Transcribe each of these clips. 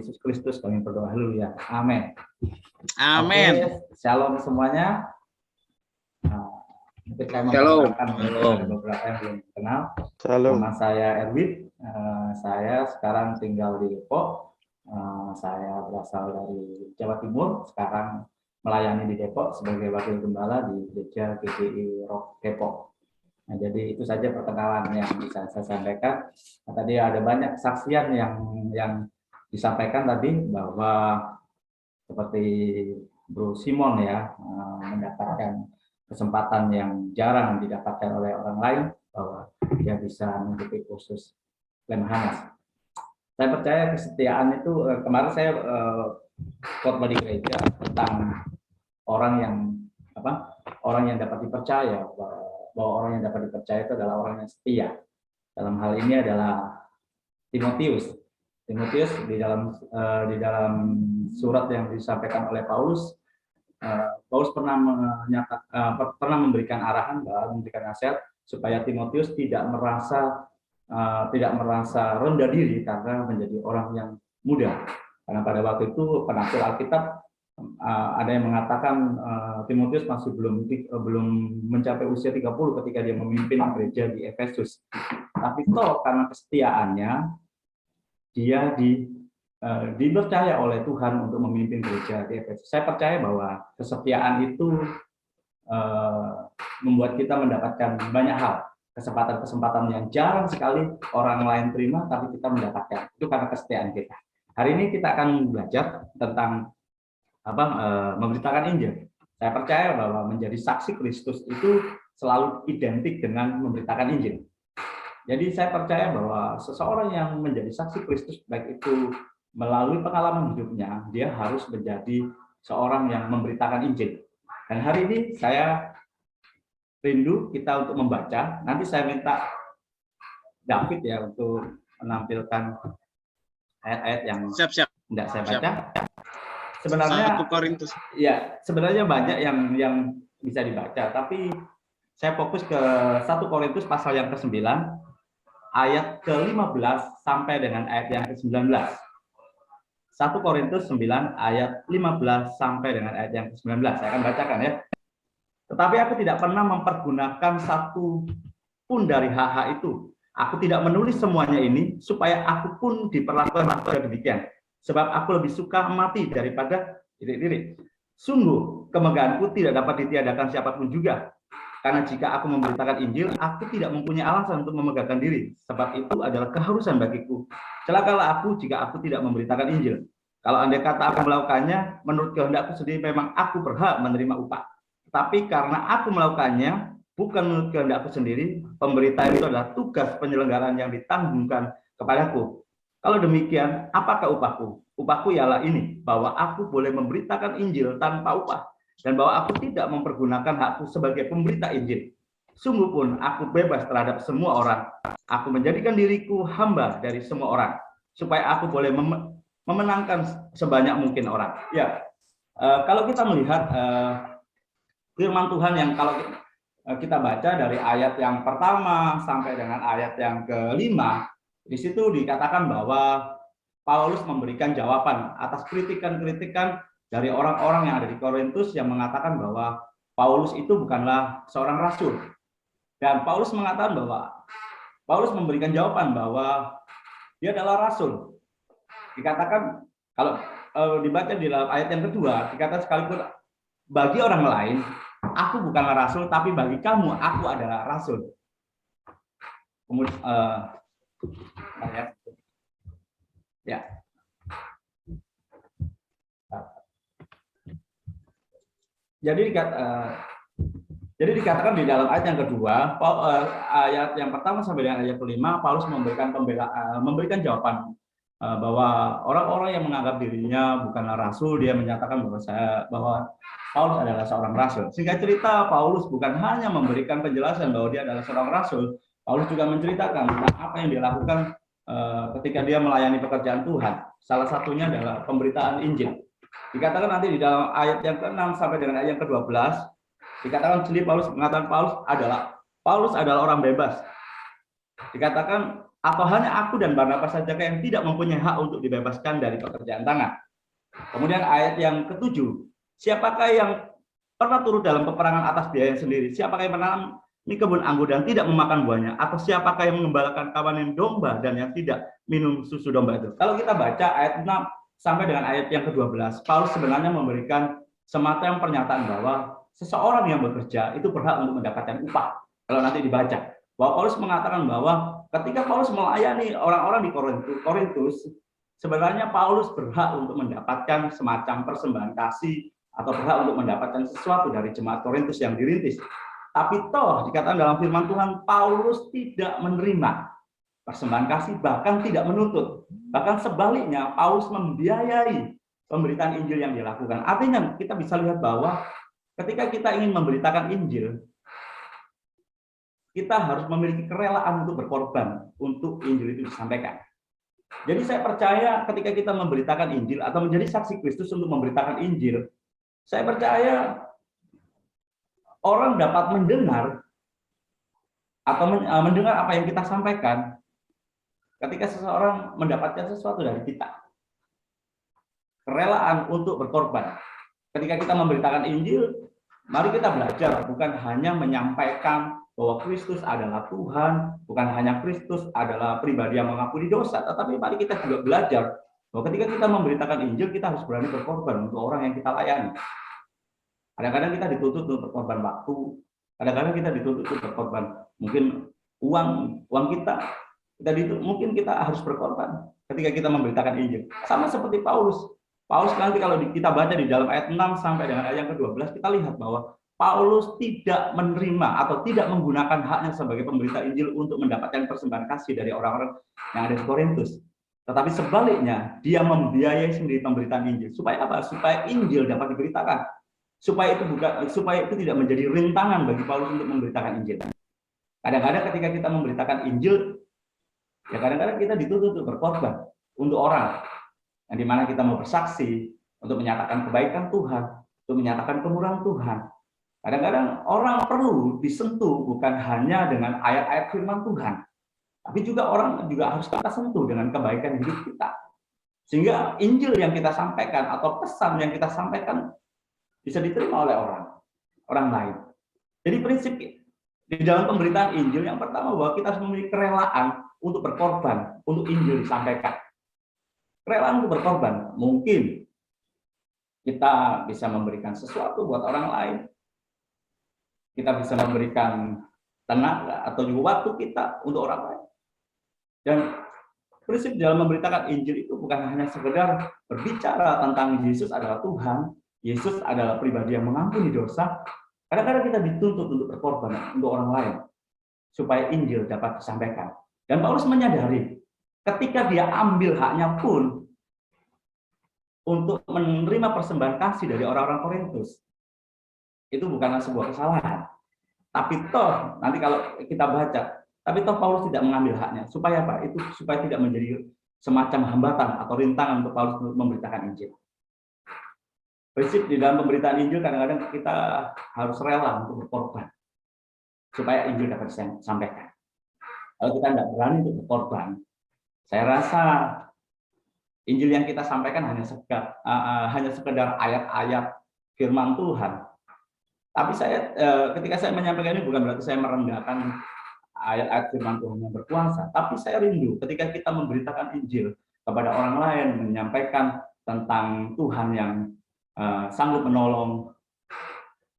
Yesus Kristus kami berdoa. Haleluya. Amin. Amin. Oke, shalom semuanya. Mungkin saya memperkenalkan beberapa yang belum kenal. Nama saya Erwin. Saya sekarang tinggal di Depok. Saya berasal dari Jawa Timur. Sekarang melayani di Depok sebagai wakil gembala di Gereja GPI Rock Depok. Nah, jadi itu saja perkenalan yang bisa saya sampaikan. Nah, tadi ada banyak kesaksian yang disampaikan tadi bahwa seperti Bro Simon ya mendapatkan kesempatan yang jarang didapatkan oleh orang lain bahwa dia bisa mengikuti kursus Lemhanas. Saya percaya kesetiaan itu kemarin saya khotbah di gereja tentang orang yang dapat dipercaya, bahwa orang yang dapat dipercaya itu adalah orang yang setia. Dalam hal ini adalah Timotius. Timotius di dalam surat yang disampaikan oleh Paulus, Paulus pernah memberikan arahan, memberikan nasihat supaya Timotius tidak merasa rendah diri karena menjadi orang yang muda. Karena pada waktu itu penafsir Alkitab ada yang mengatakan Timotius masih belum mencapai usia 30 ketika dia memimpin gereja di Efesus. Tapi karena kesetiaannya dia dipercaya oleh Tuhan untuk memimpin gereja di Efesus. Saya percaya bahwa kesetiaan itu membuat kita mendapatkan banyak hal, kesempatan-kesempatan yang jarang sekali orang lain terima, tapi kita mendapatkan. Itu karena kesetiaan kita. Hari ini kita akan belajar tentang memberitakan Injil. Saya percaya bahwa menjadi saksi Kristus itu selalu identik dengan memberitakan Injil. Jadi saya percaya bahwa seseorang yang menjadi saksi Kristus, baik itu melalui pengalaman hidupnya, dia harus menjadi seorang yang memberitakan Injil. Dan hari ini saya rindu kita untuk membaca. Nanti saya minta David ya untuk menampilkan ayat-ayat yang tidak saya baca. Sebenarnya 1 Korintus. Ya, sebenarnya banyak yang bisa dibaca, tapi saya fokus ke 1 Korintus pasal yang ke-9 ayat ke-15 sampai dengan ayat yang ke-19. 1 Korintus 9 ayat 15 sampai dengan ayat yang ke-19. Saya akan bacakan ya. Tetapi aku tidak pernah mempergunakan satu pun dari hak-hak itu. Aku tidak menulis semuanya ini supaya aku pun diperlakukan demikian. Sebab aku lebih suka mati daripada diri. Sungguh, kemegahanku tidak dapat ditiadakan siapapun juga. Karena jika aku memberitakan Injil, aku tidak mempunyai alasan untuk memegahkan diri. Sebab itu adalah keharusan bagiku. Celakalah aku jika aku tidak memberitakan Injil. Kalau andai kata aku melakukannya, menurut kehendakku sendiri memang aku berhak menerima upah. Tapi karena aku melakukannya, bukan menurut kehendakku sendiri, pemberitaan itu adalah tugas penyelenggaraan yang ditanggungkan kepadaku. Kalau demikian, apakah upahku? Upahku ialah ini, bahwa aku boleh memberitakan Injil tanpa upah, dan bahwa aku tidak mempergunakan hakku sebagai pemberita Injil. Sungguh pun aku bebas terhadap semua orang. Aku menjadikan diriku hamba dari semua orang, supaya aku boleh memenangkan sebanyak mungkin orang. Ya, kalau kita melihat firman Tuhan yang kalau kita baca dari ayat yang pertama sampai dengan ayat yang kelima, di situ dikatakan bahwa Paulus memberikan jawaban atas kritikan-kritikan dari orang-orang yang ada di Korintus yang mengatakan bahwa Paulus itu bukanlah seorang rasul. Dan Paulus mengatakan bahwa Paulus memberikan jawaban bahwa dia adalah rasul. Dikatakan kalau dibaca di dalam ayat yang kedua, dikatakan sekalipun bagi orang lain aku bukanlah rasul, tapi bagi kamu aku adalah rasul. Kemudian ya. Jadi dikatakan di dalam ayat yang kedua, ayat yang pertama sampai dengan ayat kelima, Paulus memberikan jawaban bahwa orang-orang yang menganggap dirinya bukanlah rasul, dia menyatakan bahwa Paulus adalah seorang rasul. Singkat cerita, Paulus bukan hanya memberikan penjelasan bahwa dia adalah seorang rasul, Paulus juga menceritakan tentang apa yang dia lakukan ketika dia melayani pekerjaan Tuhan. Salah satunya adalah pemberitaan Injil. Dikatakan nanti di dalam ayat yang ke-6 sampai dengan ayat yang ke-12, dikatakan sendiri Paulus mengatakan Paulus adalah orang bebas. Dikatakan Atau hanya aku dan Barnabas saja yang tidak mempunyai hak untuk dibebaskan dari pekerjaan tangan? Kemudian ayat yang ketujuh, siapakah yang pernah turut dalam peperangan atas biaya sendiri? Siapakah yang menanam kebun anggur dan tidak memakan buahnya? Atau siapakah yang mengembalakan kawanan domba dan yang tidak minum susu domba itu? Kalau kita baca ayat 6 sampai dengan ayat yang ke-12, Paulus sebenarnya memberikan semacam pernyataan bahwa seseorang yang bekerja itu berhak untuk mendapatkan upah. Kalau nanti dibaca, bahwa Paulus mengatakan bahwa ketika Paulus melayani orang-orang di Korintus, sebenarnya Paulus berhak untuk mendapatkan semacam persembahan kasih atau berhak untuk mendapatkan sesuatu dari jemaat Korintus yang dirintis. Tapi toh dikatakan dalam firman Tuhan, Paulus tidak menerima persembahan kasih, bahkan tidak menuntut. Bahkan sebaliknya, Paulus membiayai pemberitaan Injil yang dilakukan. Artinya kita bisa lihat bahwa ketika kita ingin memberitakan Injil, kita harus memiliki kerelaan untuk berkorban untuk Injil itu disampaikan. Jadi saya percaya ketika kita memberitakan Injil atau menjadi saksi Kristus untuk memberitakan Injil, saya percaya orang dapat mendengar atau mendengar apa yang kita sampaikan ketika seseorang mendapatkan sesuatu dari kita. Kerelaan untuk berkorban. Ketika kita memberitakan Injil, mari kita belajar bukan hanya menyampaikan bahwa Kristus adalah Tuhan, bukan hanya Kristus adalah pribadi yang mengampuni dosa, tetapi mari kita juga belajar bahwa ketika kita memberitakan Injil, kita harus berani berkorban untuk orang yang kita layani. Kadang-kadang kita dituntut untuk berkorban waktu, kadang-kadang kita dituntut untuk berkorban mungkin uang kita dituntut, mungkin kita harus berkorban ketika kita memberitakan Injil. Sama seperti Paulus. Paulus nanti kalau kita baca di dalam ayat 6 sampai dengan ayat yang ke-12, kita lihat bahwa Paulus tidak menerima atau tidak menggunakan haknya sebagai pemberita Injil untuk mendapatkan persembahan kasih dari orang-orang yang ada di Korintus. Tetapi sebaliknya, dia membiayai sendiri pemberitaan Injil. Supaya apa? Supaya Injil dapat diberitakan. Supaya itu tidak menjadi rintangan bagi Paulus untuk memberitakan Injil. Kadang-kadang ketika kita memberitakan Injil, ya kadang-kadang kita dituntut untuk berkorban untuk orang, yang dimana kita mau bersaksi untuk menyatakan kebaikan Tuhan, untuk menyatakan kemurahan Tuhan. Kadang-kadang orang perlu disentuh bukan hanya dengan ayat-ayat firman Tuhan, tapi juga orang juga harus kita sentuh dengan kebaikan hidup kita. Sehingga Injil yang kita sampaikan atau pesan yang kita sampaikan bisa diterima oleh orang lain. Jadi prinsip di dalam pemberitaan Injil yang pertama bahwa kita harus memiliki kerelaan untuk berkorban untuk Injil disampaikan. Kerelaan untuk berkorban, mungkin kita bisa memberikan sesuatu buat orang lain, kita bisa memberikan tenaga atau juga waktu kita untuk orang lain. Dan prinsip dalam memberitakan Injil itu bukan hanya sekedar berbicara tentang Yesus adalah Tuhan, Yesus adalah pribadi yang mengampuni dosa. Kadang-kadang kita dituntut untuk berkorban untuk orang lain supaya Injil dapat disampaikan. Dan Paulus menyadari ketika dia ambil haknya pun untuk menerima persembahan kasih dari orang-orang Korintus, itu bukanlah sebuah kesalahan. Tapi toh, nanti kalau kita baca, tapi toh Paulus tidak mengambil haknya. Supaya apa? Itu supaya tidak menjadi semacam hambatan atau rintangan untuk Paulus untuk memberitakan Injil. Prinsip di dalam pemberitaan Injil kadang-kadang kita harus rela untuk berkorban supaya Injil dapat disampaikan. Kalau kita tidak berani untuk berkorban, saya rasa Injil yang kita sampaikan hanya sekedar ayat-ayat firman Tuhan. Tapi ketika saya menyampaikan ini bukan berarti saya merendahkan ayat-ayat firman Tuhan yang berkuasa. Tapi saya rindu ketika kita memberitakan Injil kepada orang lain, menyampaikan tentang Tuhan yang sanggup menolong.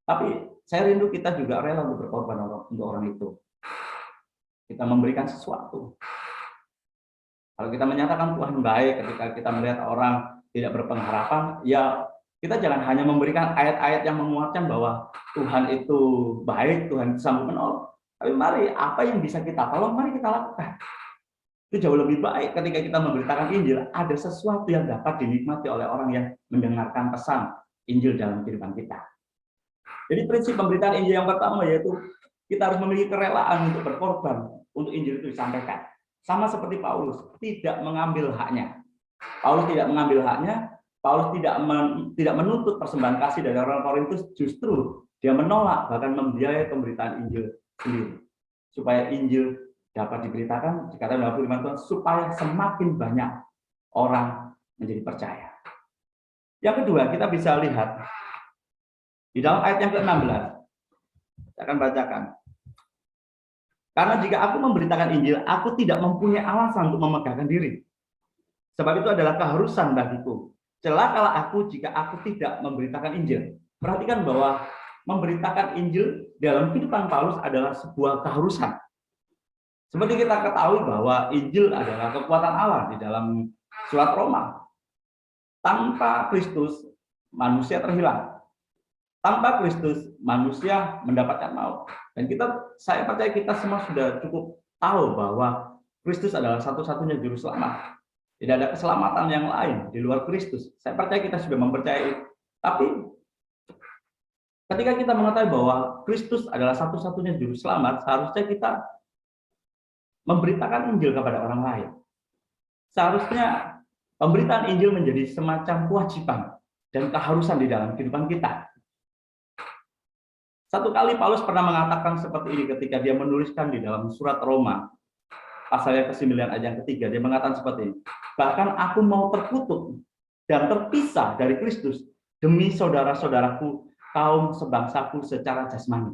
Tapi saya rindu kita juga rela untuk berkorban untuk orang itu. Kita memberikan sesuatu. Kalau kita menyatakan Tuhan baik, ketika kita melihat orang tidak berpengharapan, ya kita jangan hanya memberikan ayat-ayat yang menguatkan bahwa Tuhan itu baik, Tuhan sanggup menolong. Tapi mari, apa yang bisa kita tolong, mari kita lakukan. Itu jauh lebih baik ketika kita memberitakan Injil, ada sesuatu yang dapat dinikmati oleh orang yang mendengarkan pesan Injil dalam kehidupan kita. Jadi prinsip pemberitaan Injil yang pertama yaitu kita harus memiliki kerelaan untuk berkorban untuk Injil itu disampaikan. Sama seperti Paulus, tidak mengambil haknya. Paulus tidak mengambil haknya, Paulus tidak menuntut persembahan kasih dari orang Korintus, justru dia menolak bahkan membiayai pemberitaan Injil sendiri supaya Injil dapat diberitakan, dikatakan dalam firman Tuhan, supaya semakin banyak orang menjadi percaya. Yang kedua, kita bisa lihat di dalam ayat yang ke-16. Saya akan bacakan. Karena jika aku memberitakan Injil, aku tidak mempunyai alasan untuk memegahkan diri. Sebab itu adalah keharusan bagiku. Celakalah aku jika aku tidak memberitakan Injil. Perhatikan bahwa memberitakan Injil dalam kehidupan Paulus adalah sebuah keharusan. Seperti kita ketahui bahwa Injil adalah kekuatan Allah di dalam surat Roma. Tanpa Kristus, manusia terhilang. Tanpa Kristus, manusia mendapatkan maut. Dan saya percaya kita semua sudah cukup tahu bahwa Kristus adalah satu-satunya juru selamat. Tidak ada keselamatan yang lain di luar Kristus. Saya percaya kita sudah mempercayai. Tapi ketika kita mengetahui bahwa Kristus adalah satu-satunya juru selamat, seharusnya kita memberitakan Injil kepada orang lain. Seharusnya pemberitaan Injil menjadi semacam kewajiban dan keharusan di dalam kehidupan kita. Satu kali Paulus pernah mengatakan seperti ini ketika dia menuliskan di dalam surat Roma, pasal yang ke-9 ayat yang ketiga, dia mengatakan seperti ini. Bahkan aku mau terkutuk dan terpisah dari Kristus demi saudara-saudaraku, kaum sebangsaku secara jasmani.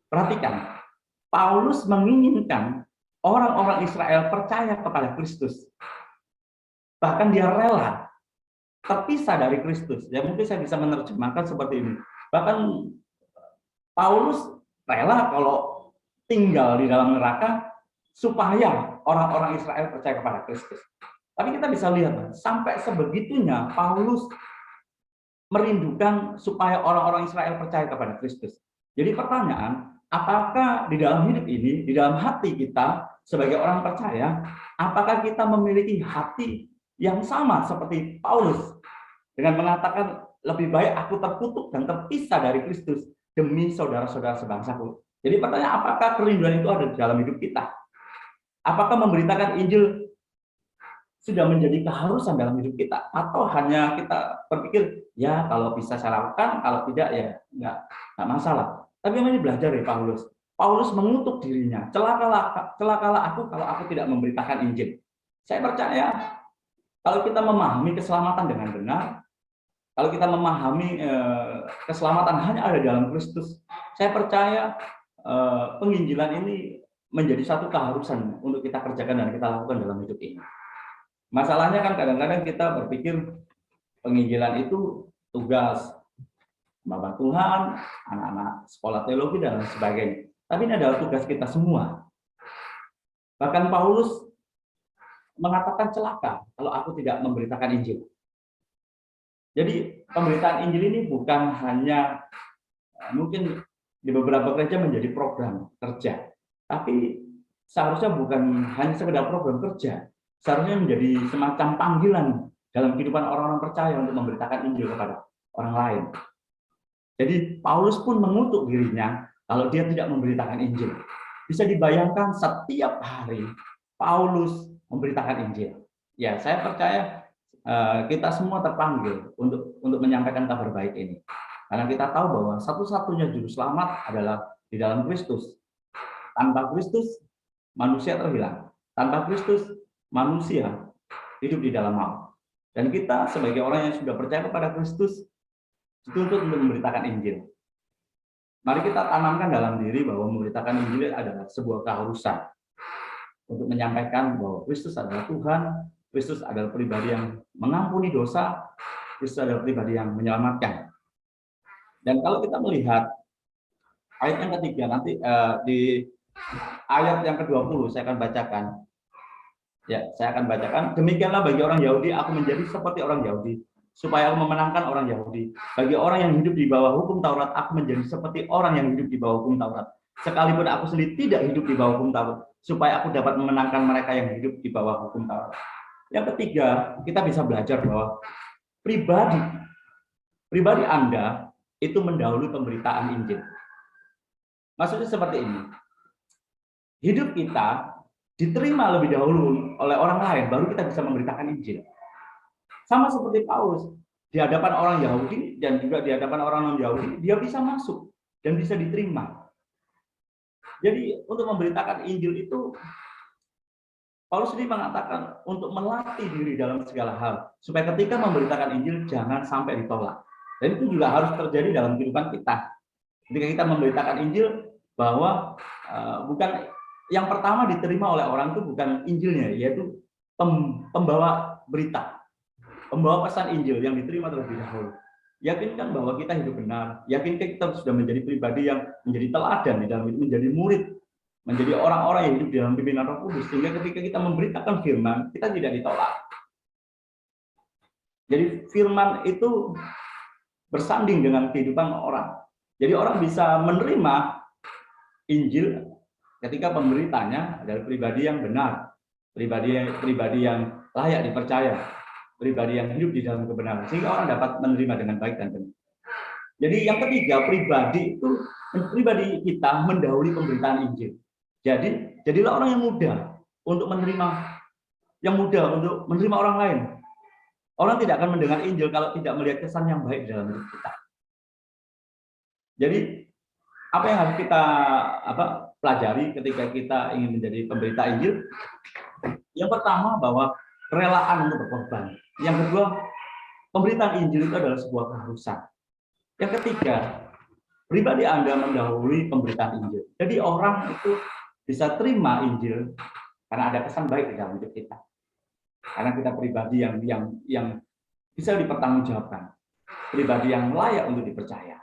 Perhatikan, Paulus menginginkan orang-orang Israel percaya kepada Kristus. Bahkan dia rela terpisah dari Kristus. Ya mungkin saya bisa menerjemahkan seperti ini. Bahkan Paulus rela kalau tinggal di dalam neraka supaya orang-orang Israel percaya kepada Kristus. Tapi kita bisa lihat, sampai sebegitunya Paulus merindukan supaya orang-orang Israel percaya kepada Kristus. Jadi pertanyaan, apakah di dalam hidup ini, di dalam hati kita sebagai orang percaya, apakah kita memiliki hati yang sama seperti Paulus dengan mengatakan lebih baik aku terkutuk dan terpisah dari Kristus demi saudara-saudara sebangsaku. Jadi pertanyaan, apakah kerinduan itu ada di dalam hidup kita? Apakah memberitakan Injil sudah menjadi keharusan dalam hidup kita? Atau hanya kita berpikir, ya kalau bisa saya lakukan, kalau tidak ya nggak masalah. Tapi ini belajar dari Paulus. Paulus mengutuk dirinya, celakalah aku kalau aku tidak memberitakan Injil. Saya percaya kalau kita memahami keselamatan dengan benar, kalau kita memahami keselamatan hanya ada dalam Kristus, saya percaya penginjilan ini menjadi satu keharusan untuk kita kerjakan dan kita lakukan dalam hidup ini. Masalahnya kan kadang-kadang kita berpikir penginjilan itu tugas Bapak Tuhan, anak-anak sekolah teologi dan lain sebagainya. Tapi ini adalah tugas kita semua. Bahkan Paulus mengatakan celaka kalau aku tidak memberitakan Injil. Jadi pemberitaan Injil ini bukan hanya mungkin di beberapa gereja menjadi program kerja, tapi seharusnya bukan hanya sekedar program kerja, seharusnya menjadi semacam panggilan dalam kehidupan orang-orang percaya untuk memberitakan Injil kepada orang lain. Jadi Paulus pun mengutuk dirinya kalau dia tidak memberitakan Injil. Bisa dibayangkan setiap hari Paulus memberitakan Injil. Ya, saya percaya kita semua terpanggil untuk menyampaikan kabar baik ini. Karena kita tahu bahwa satu-satunya juru selamat adalah di dalam Kristus. Tanpa Kristus, manusia terhilang. Tanpa Kristus, manusia hidup di dalam maut. Dan kita sebagai orang yang sudah percaya kepada Kristus, dituntut untuk memberitakan Injil. Mari kita tanamkan dalam diri bahwa memberitakan Injil adalah sebuah keharusan. Untuk menyampaikan bahwa Kristus adalah Tuhan, Kristus adalah pribadi yang mengampuni dosa, Kristus adalah pribadi yang menyelamatkan. Dan kalau kita melihat ayat yang ketiga, nanti di ayat yang ke-20 saya akan bacakan. Ya, saya akan bacakan. Demikianlah bagi orang Yahudi, aku menjadi seperti orang Yahudi, supaya aku memenangkan orang Yahudi. Bagi orang yang hidup di bawah hukum Taurat, aku menjadi seperti orang yang hidup di bawah hukum Taurat. Sekalipun aku sendiri tidak hidup di bawah hukum Taurat, supaya aku dapat memenangkan mereka yang hidup di bawah hukum Taurat. Yang ketiga, kita bisa belajar bahwa pribadi Anda itu mendahului pemberitaan Injil. Maksudnya seperti ini. Hidup kita diterima lebih dahulu oleh orang lain, baru kita bisa memberitakan Injil. Sama seperti Paulus, di hadapan orang Yahudi dan juga di hadapan orang non-Yahudi, dia bisa masuk dan bisa diterima. Jadi untuk memberitakan Injil itu Paulus ini mengatakan untuk melatih diri dalam segala hal, supaya ketika memberitakan Injil jangan sampai ditolak. Dan itu juga harus terjadi dalam kehidupan kita. Ketika kita memberitakan Injil, bahwa bukan yang pertama diterima oleh orang itu bukan Injilnya, yaitu pembawa berita, pembawa pesan Injil yang diterima terlebih dahulu. Yakinkan bahwa kita hidup benar, yakinkan kita sudah menjadi pribadi yang menjadi teladan di dalam itu, menjadi murid, menjadi orang-orang yang hidup di dalam pimpinan Roh Kudus, sehingga ketika kita memberitakan firman, kita tidak ditolak. Jadi firman itu bersanding dengan kehidupan orang. Jadi orang bisa menerima Injil ketika pemberitanya adalah pribadi yang benar, pribadi yang layak dipercaya, pribadi yang hidup di dalam kebenaran, sehingga orang dapat menerima dengan baik dan benar. Jadi yang ketiga, pribadi kita mendahului pemberitaan Injil. Jadi jadilah orang yang mudah untuk menerima orang lain. Orang tidak akan mendengar Injil kalau tidak melihat kesan yang baik di dalam hidup kita. Jadi apa yang harus kita pelajari ketika kita ingin menjadi pemberita Injil? Yang pertama, bahwa kerelaan untuk berkorban. Yang kedua, pemberitaan Injil itu adalah sebuah keharusan. Yang ketiga, pribadi Anda mendahului pemberitaan Injil. Jadi orang itu bisa terima Injil karena ada kesan baik di dalam hidup kita. Karena kita pribadi yang bisa dipertanggungjawabkan, pribadi yang layak untuk dipercaya.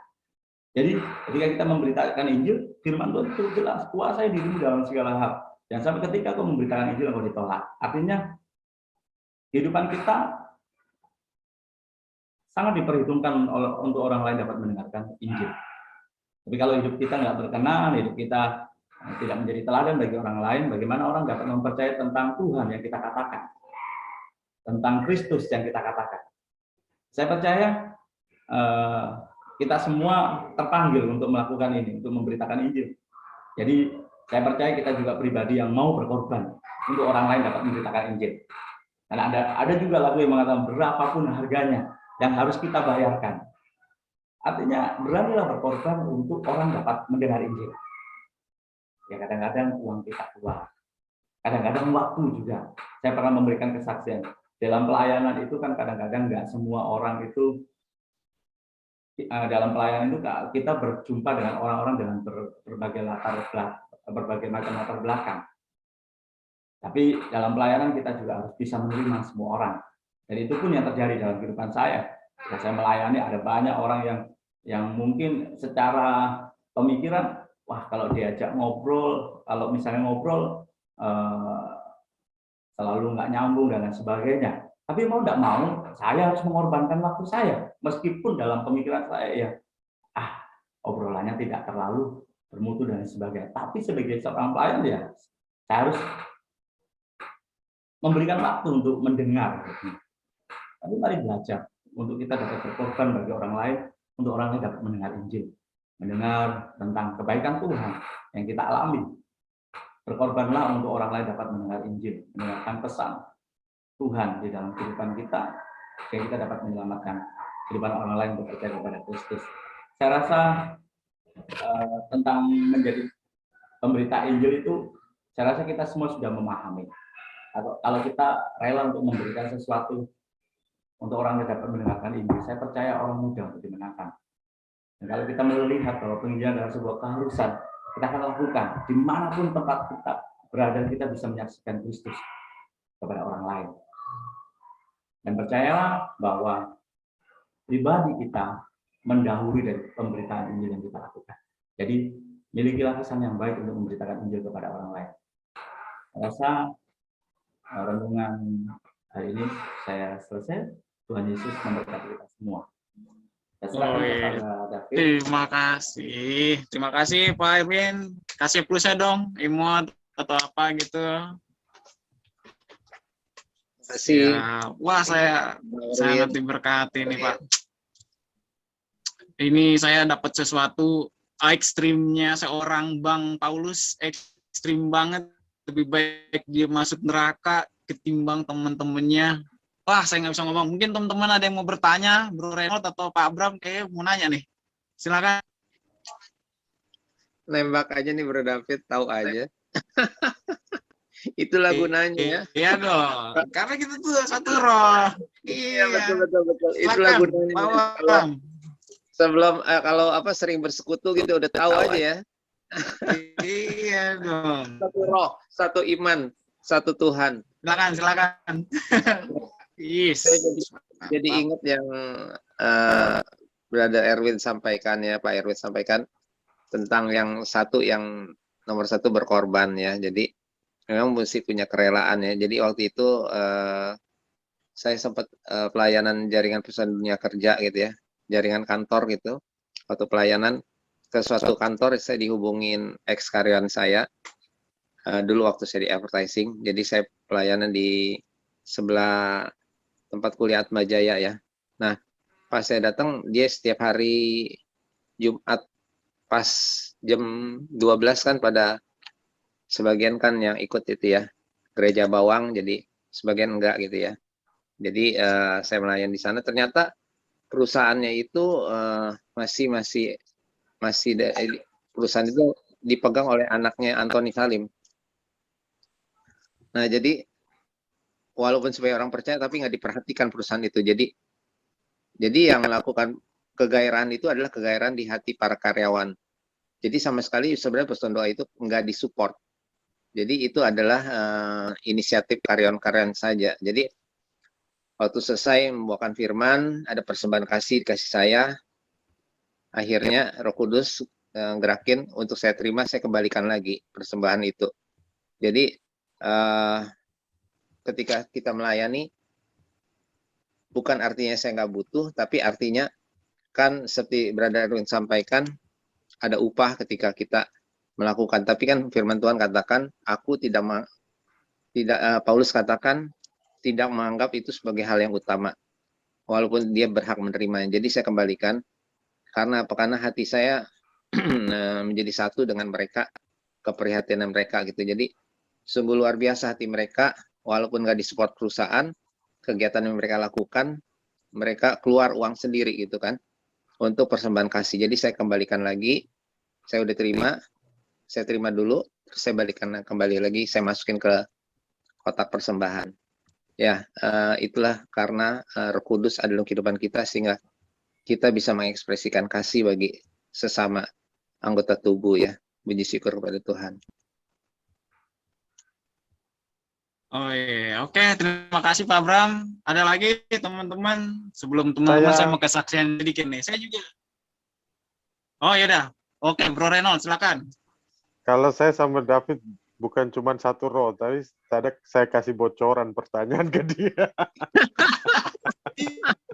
Jadi ketika kita memberitakan Injil, firman Tuhan itu jelas, kuasai dirimu dalam segala hal. Dan sampai ketika kau memberitakan Injil, kau ditolak. Artinya kehidupan kita sangat diperhitungkan untuk orang lain dapat mendengarkan Injil. Tapi kalau hidup kita nggak berkenan, hidup kita tidak menjadi teladan bagi orang lain, bagaimana orang dapat mempercayai tentang Tuhan yang kita katakan, tentang Kristus yang kita katakan. Saya percaya kita semua terpanggil untuk melakukan ini, untuk memberitakan Injil. Jadi saya percaya kita juga pribadi yang mau berkorban untuk orang lain dapat memberitakan Injil. Karena ada juga lagu yang mengatakan berapapun harganya yang harus kita bayarkan. Artinya beranilah berkorban untuk orang dapat mendengar Injil. Ya kadang-kadang uang kita keluar, kadang-kadang waktu juga. Saya pernah memberikan kesaksian dalam pelayanan itu kan kadang-kadang nggak semua orang itu dalam pelayanan itu kita berjumpa dengan orang-orang dengan berbagai macam latar belakang. Tapi dalam pelayanan kita juga harus bisa menerima semua orang. Dan itu pun yang terjadi dalam kehidupan saya. Ketika saya melayani ada banyak orang yang mungkin secara pemikiran, wah kalau diajak ngobrol, kalau misalnya ngobrol selalu nggak nyambung dan lain sebagainya. Tapi mau tidak mau, saya harus mengorbankan waktu saya. Meskipun dalam pemikiran saya ya, obrolannya tidak terlalu bermutu dan sebagainya. Tapi sebagai seorang pelayan ya, saya harus memberikan waktu untuk mendengar. Tapi mari belajar untuk kita dapat berkorban bagi orang lain, untuk orang lain dapat mendengar Injil, mendengar tentang kebaikan Tuhan yang kita alami. Berkorbanlah untuk orang lain dapat mendengar Injil, mendengarkan pesan Tuhan di dalam kehidupan kita, sehingga kita dapat menyelamatkan kehidupan orang lain untuk percaya kepada Kristus. Saya rasa tentang menjadi pemberita Injil itu, saya rasa kita semua sudah memahami. Kalau kita rela untuk memberikan sesuatu untuk orang yang dapat mendengarkan Injil, saya percaya orang mudah untuk dimenangkan. Dan kalau kita melihat bahwa penginjilan adalah sebuah keharusan, kita akan lakukan dimanapun tempat kita berada, kita bisa menyaksikan Kristus kepada orang lain. Dan percayalah bahwa pribadi kita mendahului dari pemberitaan Injil yang kita lakukan. Jadi milikilah kesan yang baik untuk memberitakan Injil kepada orang lain. Saya rasa renungan hari ini saya selesai. Tuhan Yesus memberkati kita semua. Terima kasih Pak Irwin. Kasih plusnya dong, emot atau apa gitu. Kasih. Ya, wah saya sangat diberkati nih Pak. Ini saya dapat sesuatu ekstrimnya seorang Bang Paulus, ekstrim banget. Lebih baik dia masuk neraka ketimbang teman-temannya. Wah, saya nggak bisa ngomong. Mungkin teman-teman ada yang mau bertanya, Bro Renold atau Pak Abram, kayak mau nanya nih. Silakan. Nembak aja nih Bro David, tahu aja. Itulah gunanya. Iya dong, karena kita tuh satu roh. Iya, Iya, betul. Itulah silakan, gunanya. Pak Kalau Bram. sebelum kalau sering bersekutu gitu udah tahu aja ya. Iya dong. Satu roh, satu iman, satu Tuhan. Silakan. Yes. Saya jadi ingat yang Brother Erwin sampaikan ya, Pak Erwin sampaikan tentang yang satu, yang nomor satu berkorban ya. Jadi memang mesti punya kerelaan ya. Jadi waktu itu saya sempat pelayanan jaringan perusahaan dunia kerja gitu ya, jaringan kantor gitu. Waktu pelayanan ke suatu kantor, saya dihubungin ex karyawan saya dulu waktu saya di advertising. Jadi saya pelayanan di sebelah tempat kuliah Atma Jaya ya. Nah, pas saya datang, dia setiap hari Jumat pas jam 12 kan pada sebagian kan yang ikut itu ya, gereja Bawang, jadi sebagian enggak gitu ya. Jadi saya melayan di sana, ternyata perusahaannya itu masih perusahaan itu dipegang oleh anaknya Anthony Salim. Nah, jadi walaupun sebagai orang percaya tapi nggak diperhatikan perusahaan itu. Jadi yang melakukan kegairahan itu adalah kegairahan di hati para karyawan. Jadi sama sekali sebenarnya perusahaan doa itu nggak disupport. Jadi itu adalah inisiatif karyawan-karyawan saja. Jadi waktu selesai membawakan firman, ada persembahan kasih dikasih saya. Akhirnya Roh Kudus gerakin untuk saya terima, saya kembalikan lagi persembahan itu. Jadi ketika kita melayani, bukan artinya saya nggak butuh, tapi artinya kan seperti Brother Erwin sampaikan, ada upah ketika kita melakukan. Tapi kan firman Tuhan katakan, aku Paulus katakan tidak menganggap itu sebagai hal yang utama, walaupun dia berhak menerimanya. Jadi saya kembalikan karena hati saya menjadi satu dengan mereka, keprihatinan mereka gitu. Jadi sungguh luar biasa hati mereka, walaupun nggak disupport perusahaan, kegiatan yang mereka lakukan, mereka keluar uang sendiri gitu kan, untuk persembahan kasih. Jadi saya kembalikan lagi, saya udah terima, saya terima dulu, terus saya balikan kembali lagi, saya masukin ke kotak persembahan. Ya, itulah karena Roh Kudus ada dalam kehidupan kita, sehingga kita bisa mengekspresikan kasih bagi sesama anggota tubuh ya. Puji syukur kepada Tuhan. Oh iya, oke, terima kasih Pak Bram. Ada lagi teman-teman? Sebelum teman-teman saya mau kesaksian sedikit nih. Saya juga. Oh iya dah. Oke, Bro Renol, silakan. Kalau saya sama David bukan cuma satu row, tapi saya kasih bocoran pertanyaan ke dia.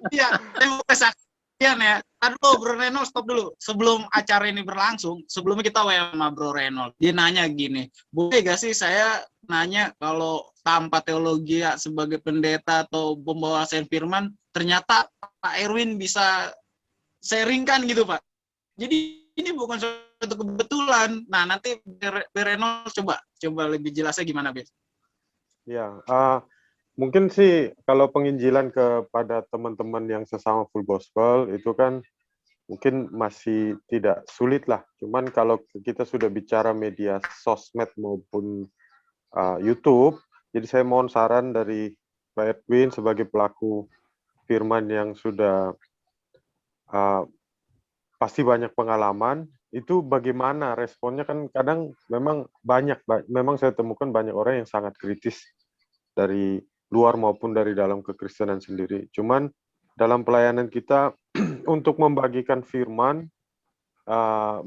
Iya, saya mau kesaksian ya. Aduh, Bro Renol, stop dulu. Sebelum acara ini berlangsung, sebelumnya kita sama Bro Renol. Dia nanya gini, boleh gak sih saya nanya kalau tanpa teologi ya, sebagai pendeta atau pembawa firman, ternyata Pak Erwin bisa sharingkan gitu Pak. Jadi ini bukan suatu kebetulan. Nah, nanti Renol coba lebih jelasnya gimana, Bis? Ya, mungkin sih kalau penginjilan kepada teman-teman yang sesama full gospel itu kan mungkin masih tidak sulit lah. Cuman kalau kita sudah bicara media sosmed maupun YouTube, jadi saya mohon saran dari Pak Edwin sebagai pelaku firman yang sudah pasti banyak pengalaman, itu bagaimana responnya. Kan kadang memang memang saya temukan banyak orang yang sangat kritis dari luar maupun dari dalam kekristenan sendiri. Cuman dalam pelayanan kita untuk membagikan firman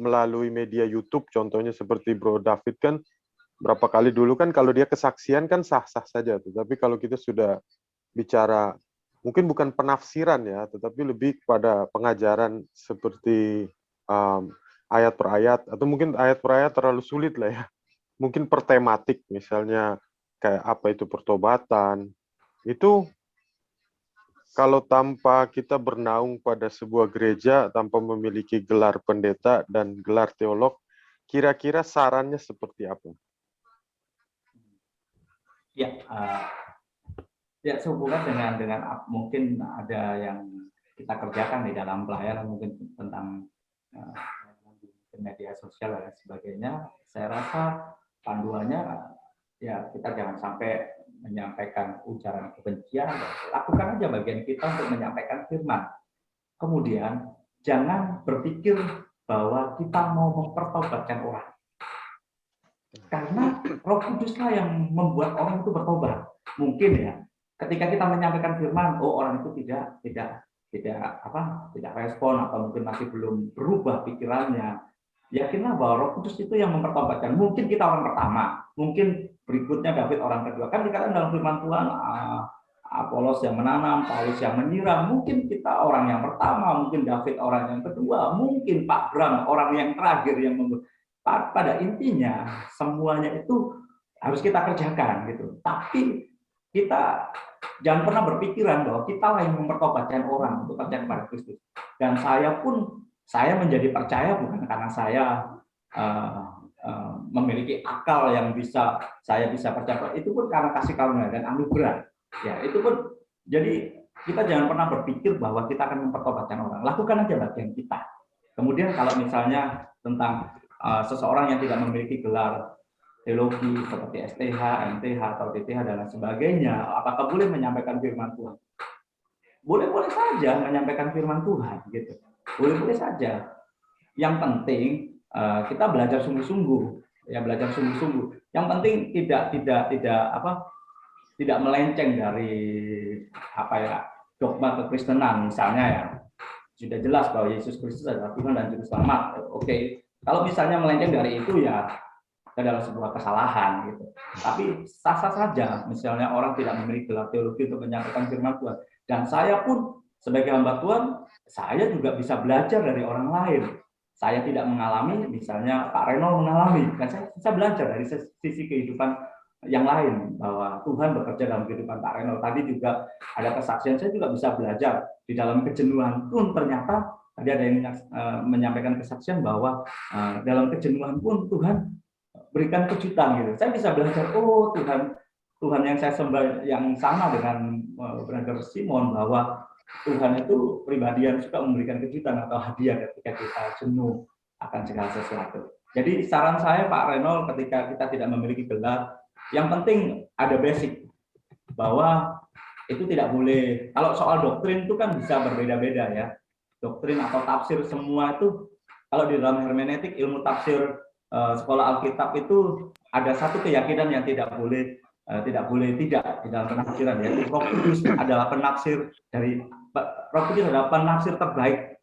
melalui media YouTube, contohnya seperti Bro David kan, berapa kali dulu kan kalau dia kesaksian kan sah-sah saja. Tetapi kalau kita sudah bicara, mungkin bukan penafsiran ya, tetapi lebih pada pengajaran seperti ayat per ayat, atau mungkin ayat per ayat terlalu sulit lah ya. Mungkin per tematik, misalnya kayak apa itu pertobatan, itu kalau tanpa kita bernaung pada sebuah gereja, tanpa memiliki gelar pendeta dan gelar teolog, kira-kira sarannya seperti apa? Ya, ya sehubungan dengan mungkin ada yang kita kerjakan di dalam pelayanan, mungkin tentang media sosial dan sebagainya. Saya rasa panduannya ya kita jangan sampai menyampaikan ujaran kebencian, lakukan aja bagian kita untuk menyampaikan firman. Kemudian jangan berpikir bahwa kita mau mempertobatkan orang. Karena Roh Kuduslah yang membuat orang itu bertobat. Mungkin ya, ketika kita menyampaikan firman, oh orang itu tidak respon atau mungkin masih belum berubah pikirannya. Yakinlah bahwa Roh Kudus itu yang mempertobatkan. Mungkin kita orang pertama, mungkin berikutnya David orang kedua. Kan dikatakan dalam firman Tuhan, Apolos yang menanam, Paulus yang menyiram. Mungkin kita orang yang pertama, mungkin David orang yang kedua, mungkin Pak Bram orang yang terakhir yang pada intinya semuanya itu harus kita kerjakan gitu. Tapi kita jangan pernah berpikiran bahwa kita lah yang mempertobatkan orang untuk percaya kepada Kristus. Dan saya menjadi percaya bukan karena saya memiliki akal yang saya bisa percaya, itu pun karena kasih karunia dan anugerah. Ya, itu pun jadi kita jangan pernah berpikir bahwa kita akan mempertobatkan orang. Lakukan aja bagian kita. Kemudian kalau misalnya tentang seseorang yang tidak memiliki gelar teologi seperti STH, MTH atau DTH dan lain sebagainya, apakah boleh menyampaikan firman Tuhan? Boleh-boleh saja menyampaikan firman Tuhan, gitu. Boleh-boleh saja. Yang penting kita belajar sungguh-sungguh, ya belajar sungguh-sungguh. Yang penting tidak melenceng dari dogma kekristenan misalnya ya. Sudah jelas bahwa Yesus Kristus adalah Tuhan dan Juru Selamat. Oke. Kalau misalnya melenceng dari itu ya adalah sebuah kesalahan gitu. Tapi sah-sah saja misalnya orang tidak memiliki gelar teologi untuk menyampaikan firman Tuhan. Dan saya pun sebagai hamba Tuhan, saya juga bisa belajar dari orang lain. Saya tidak mengalami, misalnya Pak Reno mengalami, dan saya bisa belajar dari sisi kehidupan yang lain bahwa Tuhan bekerja dalam kehidupan Pak Reno. Tadi juga ada kesaksian, saya juga bisa belajar di dalam kejenuhan pun ternyata tadi ada yang menyampaikan kesaksian bahwa dalam kejenuhan pun Tuhan berikan kejutan gitu. Saya bisa belajar, oh Tuhan yang saya sembah yang sama dengan Brother Simon, bahwa Tuhan itu pribadi yang suka memberikan kejutan atau hadiah ketika kita jenuh akan segala sesuatu. Jadi saran saya Pak Reno, ketika kita tidak memiliki gelar, yang penting ada basic bahwa itu tidak boleh. Kalau soal doktrin itu kan bisa berbeda-beda ya. Doktrin atau tafsir semua itu, kalau di dalam hermeneutik, ilmu tafsir sekolah Alkitab itu ada satu keyakinan yang tidak boleh tidak di dalam penafsiran, yaitu Roh Kudus adalah penafsir terbaik.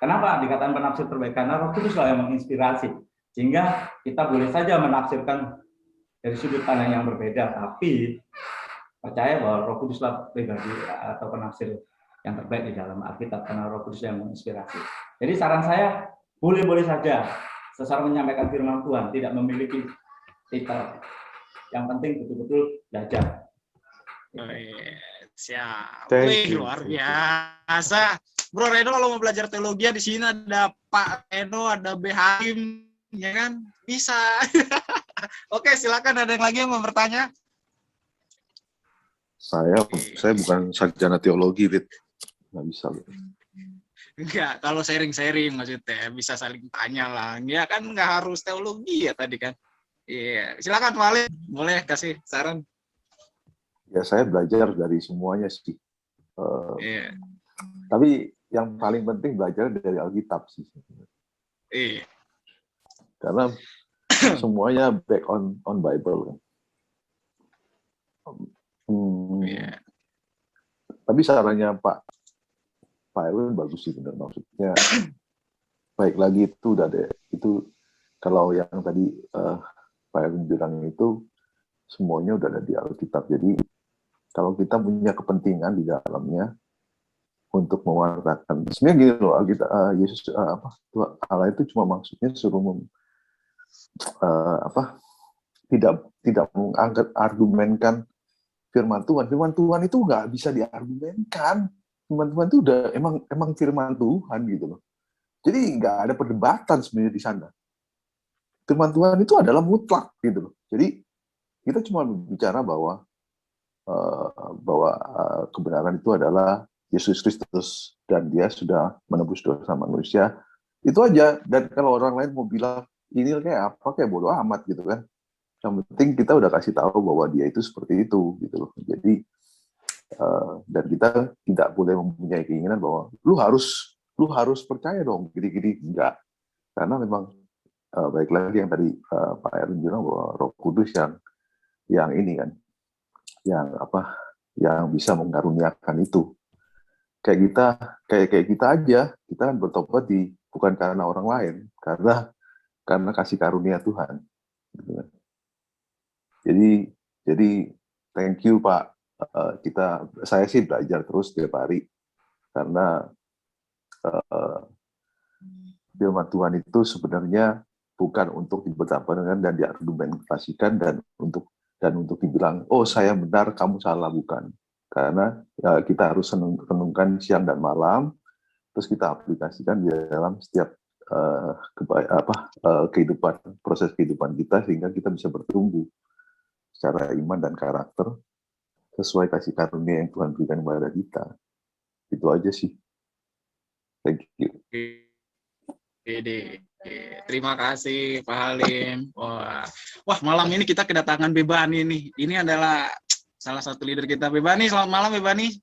Kenapa dikatakan penafsir terbaik? Karena Roh Kudus lah yang menginspirasi, sehingga kita boleh saja menafsirkan dari sudut pandang yang berbeda, tapi percaya bahwa Roh Kuduslah pribadi atau penafsir yang terbaik di dalam Alkitab, karena Roh Kudus yang menginspirasi. Jadi saran saya, boleh-boleh saja seseorang menyampaikan firman Tuhan, tidak memiliki titel. Yang penting betul-betul belajar. Siap. Thank you. Luar biasa. Bro Reno, kalau mau belajar teologi di sini ada Pak Reno, ada Behim, ya kan? Bisa. Oke, silakan, ada yang lagi yang mau bertanya? Saya bukan sarjana teologi, Rit. Nggak bisa. Enggak, kalau sharing-sharing maksudnya bisa saling tanya lah. Ya kan nggak harus teologi ya tadi kan. Iya, silakan Walid, boleh kasih saran. Ya saya belajar dari semuanya sih. Iya. Tapi yang paling penting belajar dari Alkitab sih. Iya. Karena semuanya back on Bible kan. Iya. Tapi sarannya Pak Erwin bagus sih, benar, maksudnya baik lagi itu udah deh, itu kalau yang tadi Pak Erwin bilang itu semuanya udah ada di Alkitab. Jadi kalau kita punya kepentingan di dalamnya untuk mewartakan, sebenarnya gini loh, Alkitab, Yesus Allah itu cuma maksudnya suruh tidak mengangkat argumenkan firman Tuhan. Firman Tuhan itu nggak bisa diargumenkan. Firman Tuhan itu udah emang firman Tuhan gitu loh. Jadi nggak ada perdebatan sebenarnya di sana. Firman Tuhan itu adalah mutlak gitu loh. Jadi kita cuma bicara bahwa kebenaran itu adalah Yesus Kristus dan Dia sudah menebus dosa manusia. Itu aja. Dan kalau orang lain mau bilang ini kayak apa, kayak bodoh amat gitu kan. Yang penting kita udah kasih tahu bahwa dia itu seperti itu gitu loh. Jadi dan kita tidak boleh mempunyai keinginan bahwa lu harus percaya dong gini-gini, enggak. Karena memang baik lagi yang tadi Pak Erwin bilang bahwa Roh Kudus yang ini kan, yang bisa mengaruniakan itu. Kayak kita aja, kita kan bertobat bukan karena orang lain, karena kasih karunia Tuhan. Gitu kan. Jadi thank you Pak. Saya sih belajar terus tiap hari karena firman Tuhan itu sebenarnya bukan untuk dibertampakkan dan diargumentasikan dan untuk dibilang oh saya benar kamu salah, bukan. Karena kita harus renungkan siang dan malam, terus kita aplikasikan di dalam setiap proses kehidupan kita sehingga kita bisa bertumbuh secara iman dan karakter sesuai kasih karunia yang Tuhan berikan kepada kita. Itu aja sih. Thank you. Terima kasih Pak Halim. Wah, malam ini kita kedatangan Bebani nih. Ini adalah salah satu leader kita. Bebani, selamat malam Bebani.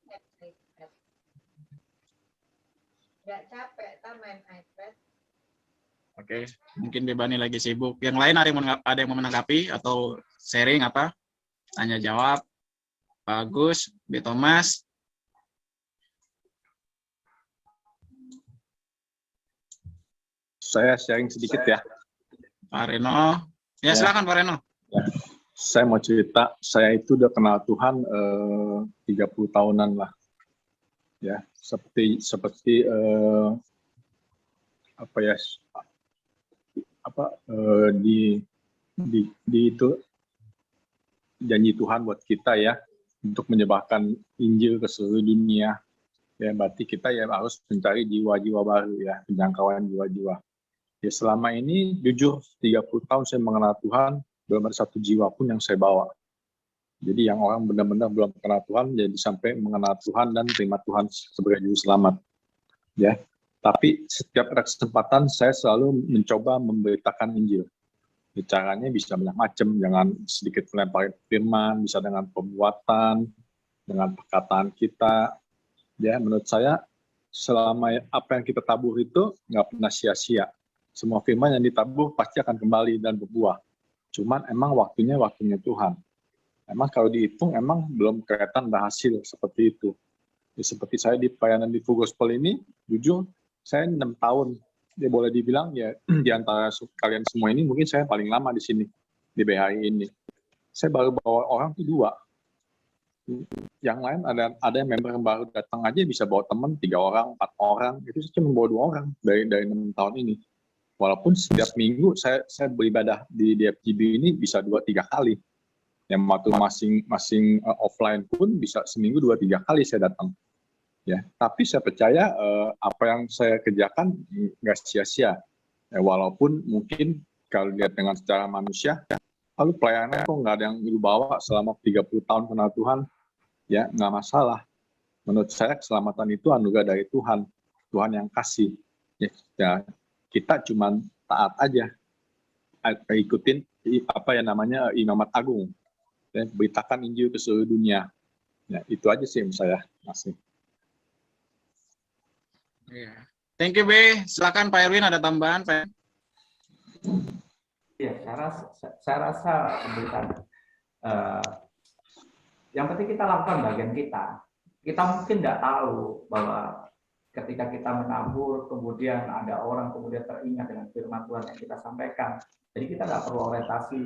Nggak capek, tak main iPad. Oke, mungkin Bebani lagi sibuk. Yang lain ada yang mau menanggapi atau sharing apa? Tanya jawab. Bagus, B. Thomas. Saya sharing sedikit ya. Pak Reno. Ya, silakan Pak Reno. Ya. Saya mau cerita, saya itu udah kenal Tuhan 30 tahunan lah. Ya, seperti di itu janji Tuhan buat kita ya untuk menyebarkan Injil ke seluruh dunia. Ya, berarti kita ya harus mencari jiwa-jiwa baru ya, penjangkauan jiwa-jiwa. Ya selama ini jujur 30 tahun saya mengenal Tuhan, belum ada satu jiwa pun yang saya bawa. Jadi yang orang benar-benar belum kenal Tuhan jadi sampai mengenal Tuhan dan terima Tuhan sebagai juru selamat. Ya. Tapi setiap ada kesempatan saya selalu mencoba memberitakan Injil. Ya, caranya bisa banyak macam, jangan sedikit melempari firman, bisa dengan pembuatan, dengan perkataan kita. Ya, menurut saya selama apa yang kita tabur itu nggak pernah sia-sia. Semua firman yang ditabur pasti akan kembali dan berbuah. Cuman emang waktunya Tuhan. Emang kalau dihitung emang belum kelihatan berhasil seperti itu. Ya, seperti saya di pelayanan di Full Gospel ini, jujur saya 6 tahun. Ya boleh dibilang ya di antara kalian semua ini mungkin saya paling lama di sini di BHI ini. Saya baru bawa orang itu 2. Yang lain ada yang member yang baru datang aja bisa bawa teman 3 orang, 4 orang, itu saya cuma bawa 2 orang dari 6 tahun ini. Walaupun setiap minggu saya beribadah di FGB ini bisa 2-3 kali. Yang waktu masing-masing offline pun bisa seminggu 2-3 kali saya datang. Ya, tapi saya percaya apa yang saya kerjakan nggak sia-sia. Ya, walaupun mungkin kalau lihat dengan secara manusia, lalu pelayanan kok nggak ada yang lu bawa selama 30 tahun kenal Tuhan. Ya, nggak masalah. Menurut saya keselamatan itu anugerah dari Tuhan. Tuhan yang kasih. Ya, kita cuma taat aja. Ikutin apa yang namanya imamat agung. Dan beritakan Injil ke seluruh dunia. Ya, itu aja sih yang saya masih. Thank you, B. Silakan Pak Erwin, ada tambahan, Pak? Ya, saya rasa yang penting kita lakukan bagian kita. Kita mungkin tidak tahu bahwa ketika kita menabur, kemudian ada orang kemudian teringat dengan firman Tuhan yang kita sampaikan. Jadi kita nggak perlu orientasi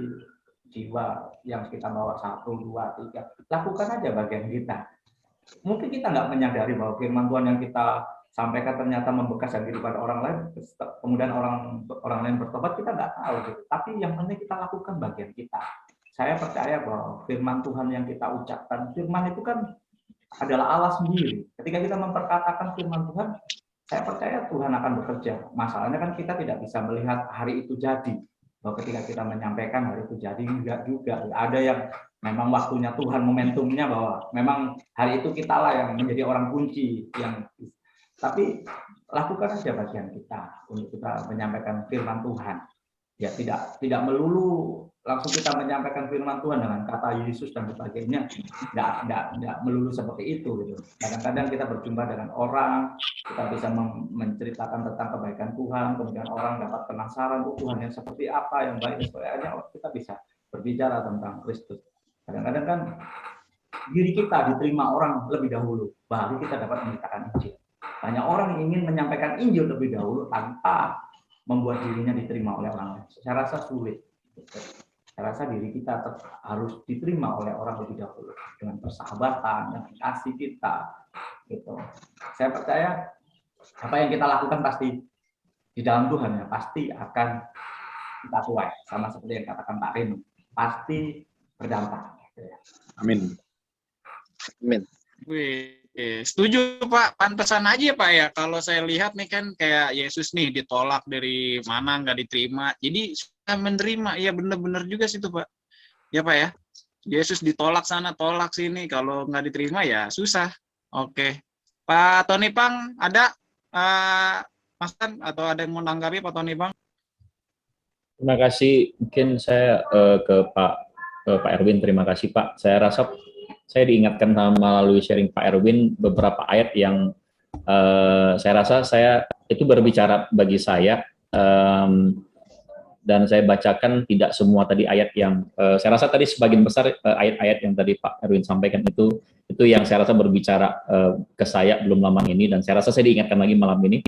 jiwa yang kita bawa 1, 2, 3. Lakukan aja bagian kita. Mungkin kita nggak menyadari bahwa firman Tuhan yang kita sampaikan ternyata membekas dalam kehidupan orang lain, kemudian orang lain bertobat, kita nggak tahu gitu. Tapi yang penting kita lakukan bagian kita. Saya percaya bahwa firman Tuhan yang kita ucapkan, firman itu kan adalah Allah sendiri. Ketika kita memperkatakan firman Tuhan, saya percaya Tuhan akan bekerja. Masalahnya kan kita tidak bisa melihat hari itu jadi. Bahwa ketika kita menyampaikan hari itu jadi, enggak juga. Ada yang memang waktunya Tuhan, momentumnya bahwa memang hari itu kitalah yang menjadi orang kunci yang. Tapi lakukan saja bagian kita untuk kita menyampaikan firman Tuhan. Ya tidak melulu langsung kita menyampaikan firman Tuhan dengan kata Yesus dan sebagainya, tidak melulu seperti itu gitu. Kadang-kadang kita berjumpa dengan orang, kita bisa menceritakan tentang kebaikan Tuhan, kemudian orang dapat penasaran, Tuhan yang seperti apa, yang baik dan sebagainya, kita bisa berbicara tentang Kristus. Kadang-kadang kan diri kita diterima orang lebih dahulu, baru kita dapat memberitakan Injil. Banyak orang yang ingin menyampaikan Injil lebih dahulu tanpa membuat dirinya diterima oleh orang lain. Saya rasa sulit. Saya rasa diri kita harus diterima oleh orang lebih dahulu dengan persahabatan, dengan kasih kita. Gitu. Saya percaya apa yang kita lakukan pasti di dalam Tuhan ya pasti akan kita tuai. Sama seperti yang katakan Pak Rin, pasti berdampak. Amin. Amin. Wih, setuju Pak, pantesan aja Pak ya. Kalau saya lihat nih kan kayak Yesus nih ditolak dari mana, nggak diterima. Jadi saya menerima, ya bener-bener juga situ Pak. Ya Pak ya. Yesus ditolak sana, tolak sini. Kalau nggak diterima ya susah. Oke. Pak Tony Pang, ada Mas Tan atau ada yang mau nanggapi Pak Tony Pang? Terima kasih. Mungkin saya ke Pak Erwin. Terima kasih Pak. Saya rasa saya diingatkan melalui sharing Pak Erwin beberapa ayat yang saya rasa itu berbicara bagi saya, dan saya bacakan tidak semua tadi ayat yang saya rasa tadi sebagian besar ayat-ayat yang tadi Pak Erwin sampaikan itu yang saya rasa berbicara ke saya belum lama ini, dan saya rasa saya diingatkan lagi malam ini,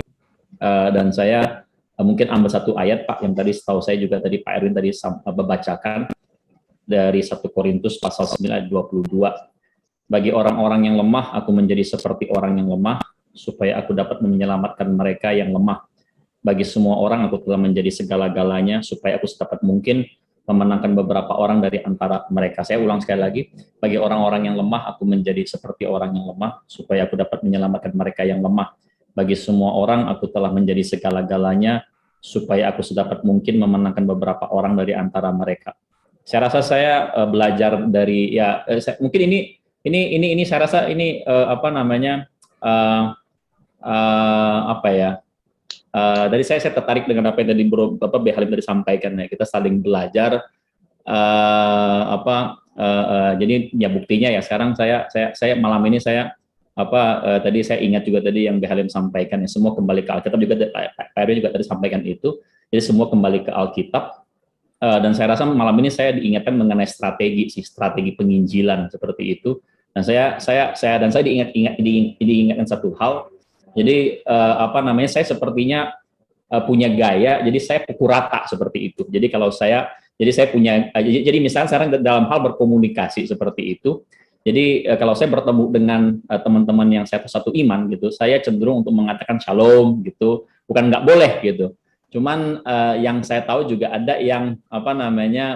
dan saya mungkin ambil satu ayat Pak yang tadi setahu saya juga tadi Pak Erwin tadi bacakan dari 1 Korintus pasal 9 ayat 22. Bagi orang-orang yang lemah, aku menjadi seperti orang yang lemah, supaya aku dapat menyelamatkan mereka yang lemah. Bagi semua orang, aku telah menjadi segala-galanya, supaya aku sedapat mungkin memenangkan beberapa orang dari antara mereka. Saya ulang sekali lagi, bagi orang-orang yang lemah, aku menjadi seperti orang yang lemah, supaya aku dapat menyelamatkan mereka yang lemah. Bagi semua orang, aku telah menjadi segala-galanya, supaya aku sedapat mungkin memenangkan beberapa orang dari antara mereka. Saya rasa saya belajar dari mungkin ini saya rasa ini dari saya tertarik dengan apa yang tadi Bapak Behalim tadi sampaikan ya, kita saling belajar jadi ya buktinya ya sekarang saya malam ini tadi saya ingat juga tadi yang Behalim sampaikan ya, semua kembali ke Alkitab juga Pak Erwin juga tadi sampaikan itu, jadi semua kembali ke Alkitab. Dan saya rasa malam ini saya diingatkan mengenai strategi penginjilan seperti itu, dan saya diingatkan satu hal. Jadi saya sepertinya punya gaya, jadi saya pukul rata seperti itu. Jadi kalau saya punya, jadi misalnya sekarang dalam hal berkomunikasi seperti itu. Jadi kalau saya bertemu dengan teman-teman yang satu iman gitu, saya cenderung untuk mengatakan shalom gitu, bukan nggak boleh gitu. Cuman yang saya tahu juga ada yang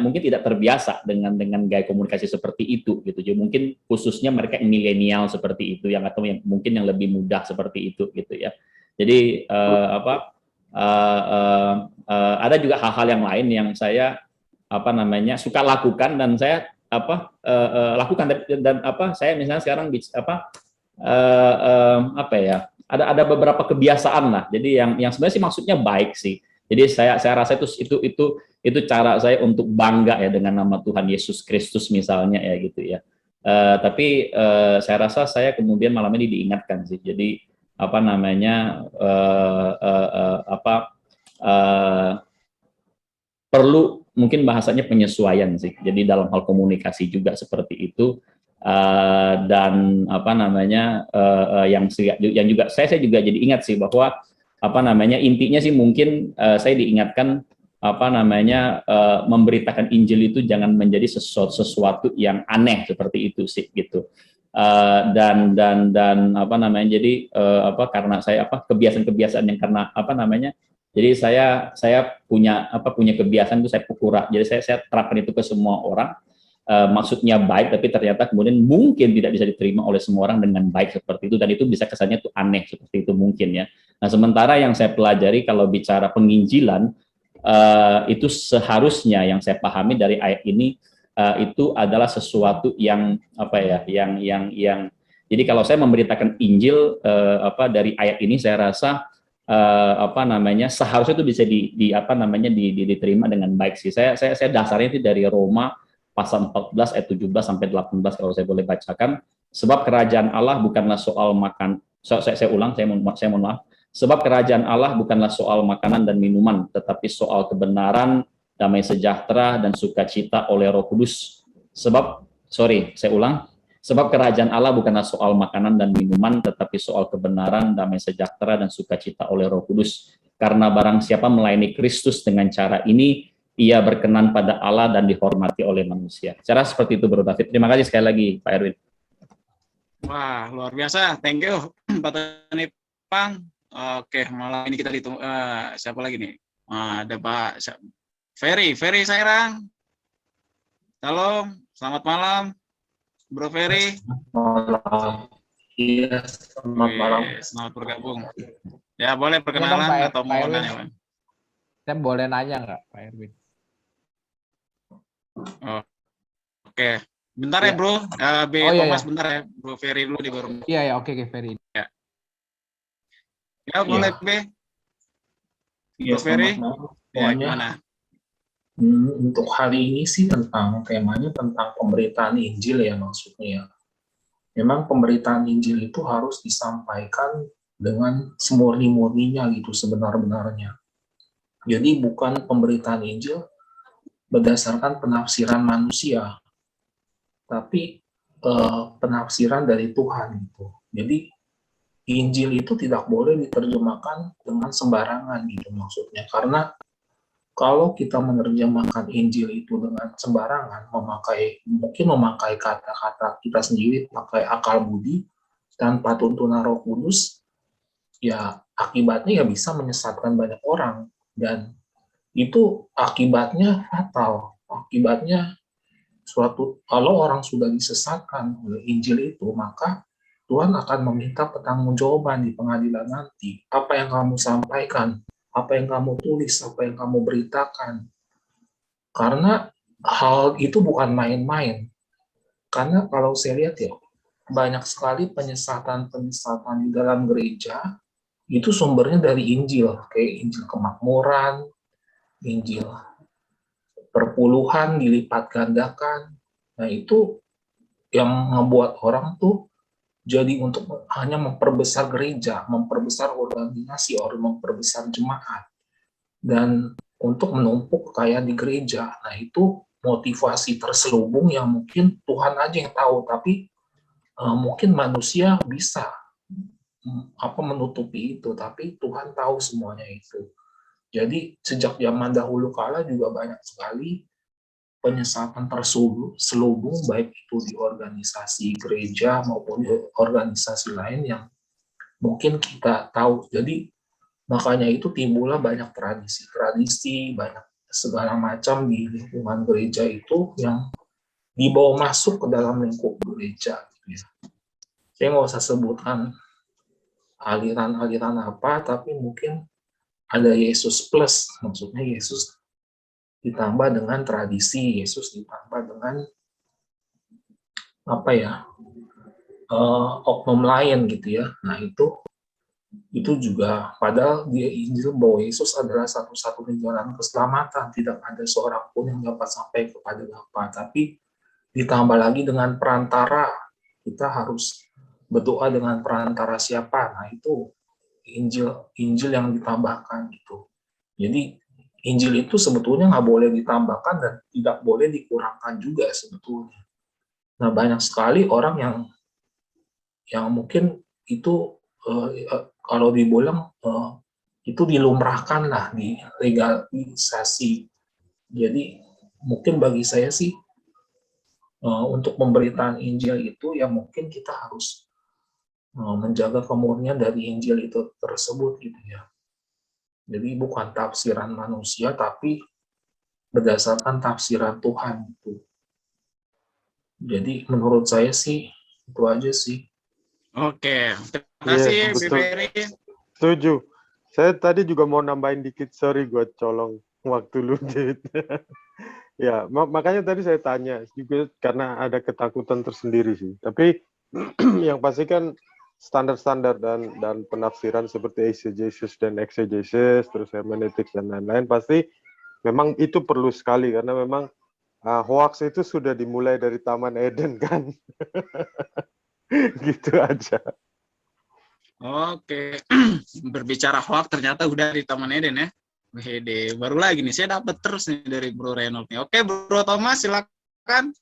mungkin tidak terbiasa dengan gaya komunikasi seperti itu gitu. Jadi mungkin khususnya mereka yang milenial seperti itu, atau yang mungkin yang lebih mudah seperti itu gitu ya. Jadi ada juga hal-hal yang lain yang saya suka lakukan, dan saya lakukan, dan saya misalnya sekarang ada beberapa kebiasaan lah. Jadi yang sebenarnya sih maksudnya baik sih. Jadi saya rasa itu cara saya untuk bangga ya dengan nama Tuhan Yesus Kristus misalnya ya gitu ya. Tapi saya rasa saya kemudian malam ini diingatkan sih. Jadi perlu mungkin bahasanya penyesuaian sih. Jadi dalam hal komunikasi juga seperti itu. Dan yang juga saya juga jadi ingat sih bahwa intinya sih mungkin saya diingatkan memberitakan Injil itu jangan menjadi sesuatu yang aneh seperti itu sih gitu. Dan jadi karena saya kebiasaan yang karena jadi saya punya kebiasaan itu saya pukul rata. Jadi saya terapkan itu ke semua orang. Maksudnya baik, tapi ternyata kemudian mungkin tidak bisa diterima oleh semua orang dengan baik seperti itu, dan itu bisa kesannya tuh aneh seperti itu mungkin ya. Nah sementara yang saya pelajari kalau bicara penginjilan, itu seharusnya yang saya pahami dari ayat ini itu adalah sesuatu yang jadi kalau saya memberitakan Injil dari ayat ini, saya rasa seharusnya itu bisa diterima dengan baik sih. Saya dasarnya itu dari Roma pasal 14 ayat 17 sampai 18 kalau saya boleh bacakan. Sebab kerajaan Allah bukanlah soal makan. Saya ulang, saya mohon maaf. Sebab kerajaan Allah bukanlah soal makanan dan minuman, tetapi soal kebenaran, damai sejahtera, dan sukacita oleh Roh Kudus. Saya ulang. Sebab kerajaan Allah bukanlah soal makanan dan minuman, tetapi soal kebenaran, damai sejahtera, dan sukacita oleh Roh Kudus. Karena barang siapa melayani Kristus dengan cara ini, ia berkenan pada Allah dan dihormati oleh manusia. Cara seperti itu, Bro David. Terima kasih sekali lagi, Pak Erwin. Wah, luar biasa. Thank you, Pak Tony Pang. Oke, malam ini kita ditunggu. Siapa lagi nih? Ada Pak Ferry Sairang. Salam, selamat malam, Bro Ferry. Malam. Iya, selamat malam. Selamat bergabung. Ya, boleh perkenalan atau mau nanya, Bang? Saya boleh nanya nggak, Pak Erwin? Oh, oke. Bentar ya, Bro. Thomas, bentar ya. Bro Ferry dulu di baru. Iya, oke, Ferry. Ya, boleh, B. Iya, Bro Ferry. Ya, Pokoknya, gimana? untuk hari ini sih temanya tentang pemberitaan Injil ya maksudnya. Memang pemberitaan Injil itu harus disampaikan dengan semurni-murninya gitu sebenar-benarnya. Jadi bukan pemberitaan Injil berdasarkan penafsiran manusia, tapi penafsiran dari Tuhan gitu. Jadi Injil itu tidak boleh diterjemahkan dengan sembarangan gitu maksudnya, karena kalau kita menerjemahkan Injil itu dengan sembarangan, mungkin memakai kata-kata kita sendiri, pakai akal budi tanpa tuntunan Roh Kudus, ya akibatnya ya bisa menyesatkan banyak orang, dan itu akibatnya fatal. Akibatnya kalau orang sudah disesatkan oleh Injil itu, maka Tuhan akan meminta pertanggungjawaban di pengadilan nanti. Apa yang kamu sampaikan, apa yang kamu tulis, apa yang kamu beritakan. Karena hal itu bukan main-main. Karena kalau saya lihat ya, banyak sekali penyesatan-penyesatan di dalam gereja, itu sumbernya dari Injil. Kayak Injil kemakmuran, Injil perpuluhan dilipat gandakan. Nah itu yang membuat orang tuh jadi untuk hanya memperbesar gereja, memperbesar organisasi, memperbesar jemaat, dan untuk menumpuk kekayaan di gereja. Nah itu motivasi terselubung yang mungkin Tuhan aja yang tahu, tapi mungkin manusia bisa menutupi itu, tapi Tuhan tahu semuanya itu. Jadi sejak zaman dahulu kala juga banyak sekali penyesatan terselubung, baik itu di organisasi gereja maupun di organisasi lain yang mungkin kita tahu. Jadi makanya itu timbullah banyak tradisi-tradisi, banyak segala macam di lingkungan gereja itu yang dibawa masuk ke dalam lingkup gereja. Saya nggak usah sebutkan aliran-aliran apa, tapi mungkin ada Yesus plus, maksudnya Yesus ditambah dengan tradisi, Yesus ditambah dengan oknum lain gitu ya. Nah itu juga, padahal dia Injil bahwa Yesus adalah satu-satunya jalan keselamatan, tidak ada seorang pun yang dapat sampai kepada Bapa. Tapi ditambah lagi dengan perantara, kita harus berdoa dengan perantara siapa? Nah itu Injil yang ditambahkan gitu. Jadi Injil itu sebetulnya nggak boleh ditambahkan dan tidak boleh dikurangkan juga sebetulnya. Nah banyak sekali orang yang mungkin itu kalau dibilang itu dilumrahkan lah, dilegalisasi. Jadi mungkin bagi saya sih untuk pemberitaan Injil itu ya mungkin kita harus menjaga kemurnian dari Injil itu tersebut gitu ya. Jadi bukan tafsiran manusia, tapi berdasarkan tafsiran Tuhan itu. Jadi menurut saya sih itu aja sih. Oke, terima kasih, Bu Ferry. Setuju. Saya tadi juga mau nambahin dikit, sorry gue colong waktu lu. Ya, makanya tadi saya tanya juga karena ada ketakutan tersendiri sih. Tapi yang pasti kan standar-standar dan penafsiran seperti eisegesis dan exegesis, terus hermeneutics dan lain-lain, pasti memang itu perlu sekali karena memang hoax itu sudah dimulai dari Taman Eden kan. Gitu aja. Oke, berbicara hoax ternyata udah di Taman Eden ya. Wede, baru lagi nih, saya dapat terus nih dari Bro Reynold nih. Oke, Bro Thomas, silakan.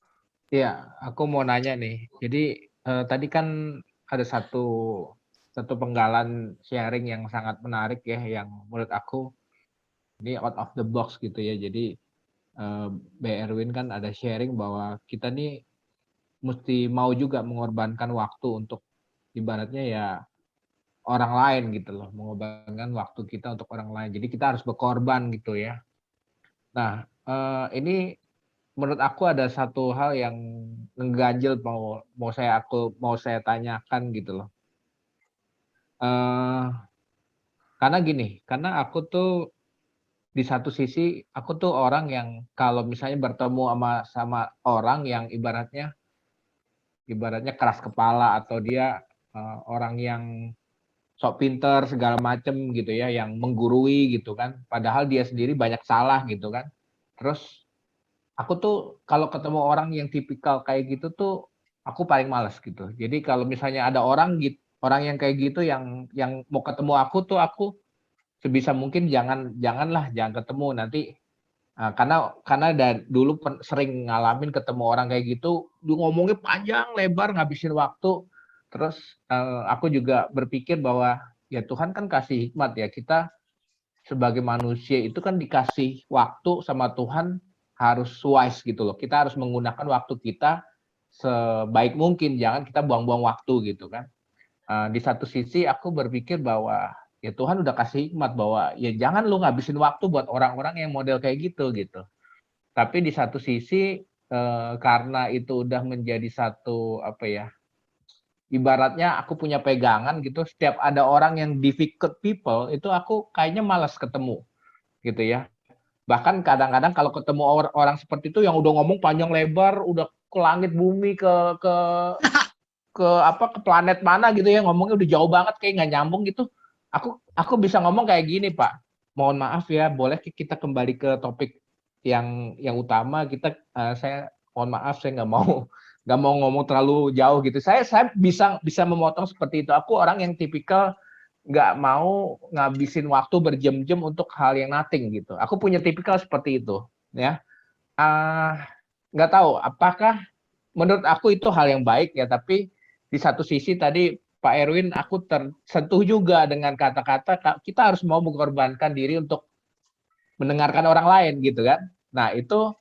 Iya, aku mau nanya nih. Jadi tadi kan ada satu penggalan sharing yang sangat menarik ya, yang menurut aku ini out of the box gitu ya. Jadi B. Erwin kan ada sharing bahwa kita nih mesti mau juga mengorbankan waktu untuk ibaratnya ya orang lain gitu loh, mengorbankan waktu kita untuk orang lain. Jadi kita harus berkorban gitu ya. Nah, ini menurut aku ada satu hal yang mengganjil mau saya tanyakan gitu loh. Karena gini, karena aku tuh di satu sisi aku tuh orang yang kalau misalnya bertemu sama orang yang ibaratnya keras kepala atau dia orang yang sok pinter segala macem gitu ya, yang menggurui gitu kan, padahal dia sendiri banyak salah gitu kan. Terus aku tuh kalau ketemu orang yang tipikal kayak gitu tuh aku paling males gitu. Jadi kalau misalnya ada orang yang kayak gitu yang mau ketemu aku tuh aku sebisa mungkin jangan ketemu nanti. Nah, karena dulu sering ngalamin ketemu orang kayak gitu, ngomongnya panjang lebar ngabisin waktu. Terus aku juga berpikir bahwa ya Tuhan kan kasih hikmat ya, kita sebagai manusia itu kan dikasih waktu sama Tuhan harus wise gitu loh. Kita harus menggunakan waktu kita sebaik mungkin, jangan kita buang-buang waktu gitu kan. Di satu sisi aku berpikir bahwa ya Tuhan udah kasih hikmat bahwa ya jangan lu ngabisin waktu buat orang-orang yang model kayak gitu gitu. Tapi di satu sisi karena itu udah menjadi satu apa ya, ibaratnya aku punya pegangan gitu, setiap ada orang yang difficult people itu aku kayaknya malas ketemu gitu ya. Bahkan kadang-kadang kalau ketemu orang seperti itu yang udah ngomong panjang lebar, udah ke langit bumi ke planet mana gitu ya, ngomongnya udah jauh banget kayak nggak nyambung gitu. Aku bisa ngomong kayak gini, Pak. Mohon maaf ya, boleh kita kembali ke topik yang utama. Saya mohon maaf, saya nggak mau ngomong terlalu jauh gitu. Saya bisa memotong seperti itu. Aku orang yang tipikal nggak mau ngabisin waktu berjam-jam untuk hal yang nothing gitu. Aku punya tipikal seperti itu, ya. Nggak tahu apakah menurut aku itu hal yang baik ya, tapi di satu sisi tadi Pak Erwin aku tersentuh juga dengan kata-kata kita harus mau mengorbankan diri untuk mendengarkan orang lain gitu kan. Nah itu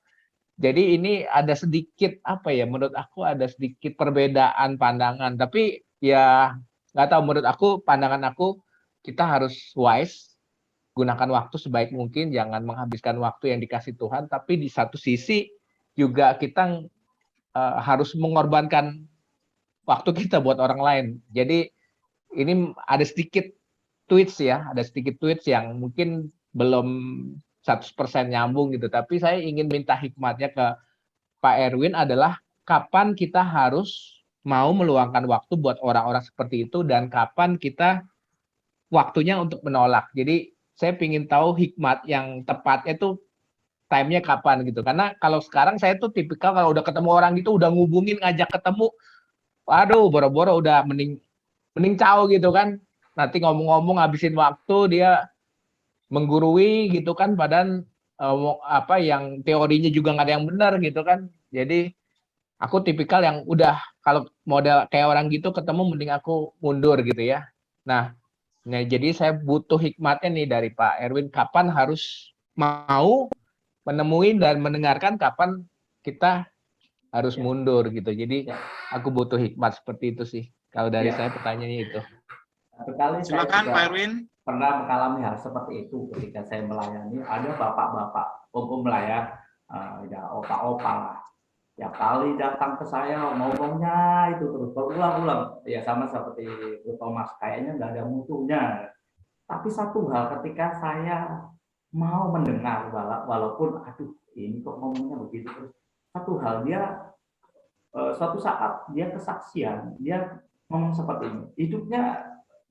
jadi ini ada sedikit apa ya, menurut aku ada sedikit perbedaan pandangan, tapi ya nggak tahu, menurut aku pandangan aku kita harus wise, gunakan waktu sebaik mungkin, jangan menghabiskan waktu yang dikasih Tuhan, tapi di satu sisi juga kita harus mengorbankan waktu kita buat orang lain. Jadi ini ada sedikit tweets ya, ada sedikit tweets yang mungkin belum 100% nyambung gitu, tapi saya ingin minta hikmatnya ke Pak Erwin adalah kapan kita harus mau meluangkan waktu buat orang-orang seperti itu dan kapan kita waktunya untuk menolak. Jadi saya ingin tahu hikmat yang tepatnya tuh time-nya kapan gitu. Karena kalau sekarang saya tuh tipikal kalau udah ketemu orang gitu udah ngubungin ngajak ketemu, waduh boro-boro udah mending caw gitu kan. Nanti ngomong-ngomong habisin waktu dia menggurui gitu kan, padahal apa yang teorinya juga nggak ada yang benar gitu kan. Jadi aku tipikal yang udah kalau model kayak orang gitu ketemu mending aku mundur gitu ya. Nah jadi saya butuh hikmatnya nih dari Pak Erwin, kapan harus mau menemui dan mendengarkan, kapan kita harus mundur gitu. Jadi aku butuh hikmat seperti itu sih. Kalau dari saya pertanyaannya itu. Silakan Pak Erwin. Pernah mengalami hal seperti itu ketika saya melayani. Ada bapak-bapak, om-om lah ya opa-opa lah. Ya kali datang ke saya ngomongnya itu terus berulang-ulang. Ya sama seperti Thomas, kayaknya nggak ada mutunya. Tapi satu hal ketika saya mau mendengar, walaupun aduh ini kok ngomongnya begitu terus. Satu hal dia suatu saat dia kesaksian, dia ngomong seperti ini. Hidupnya,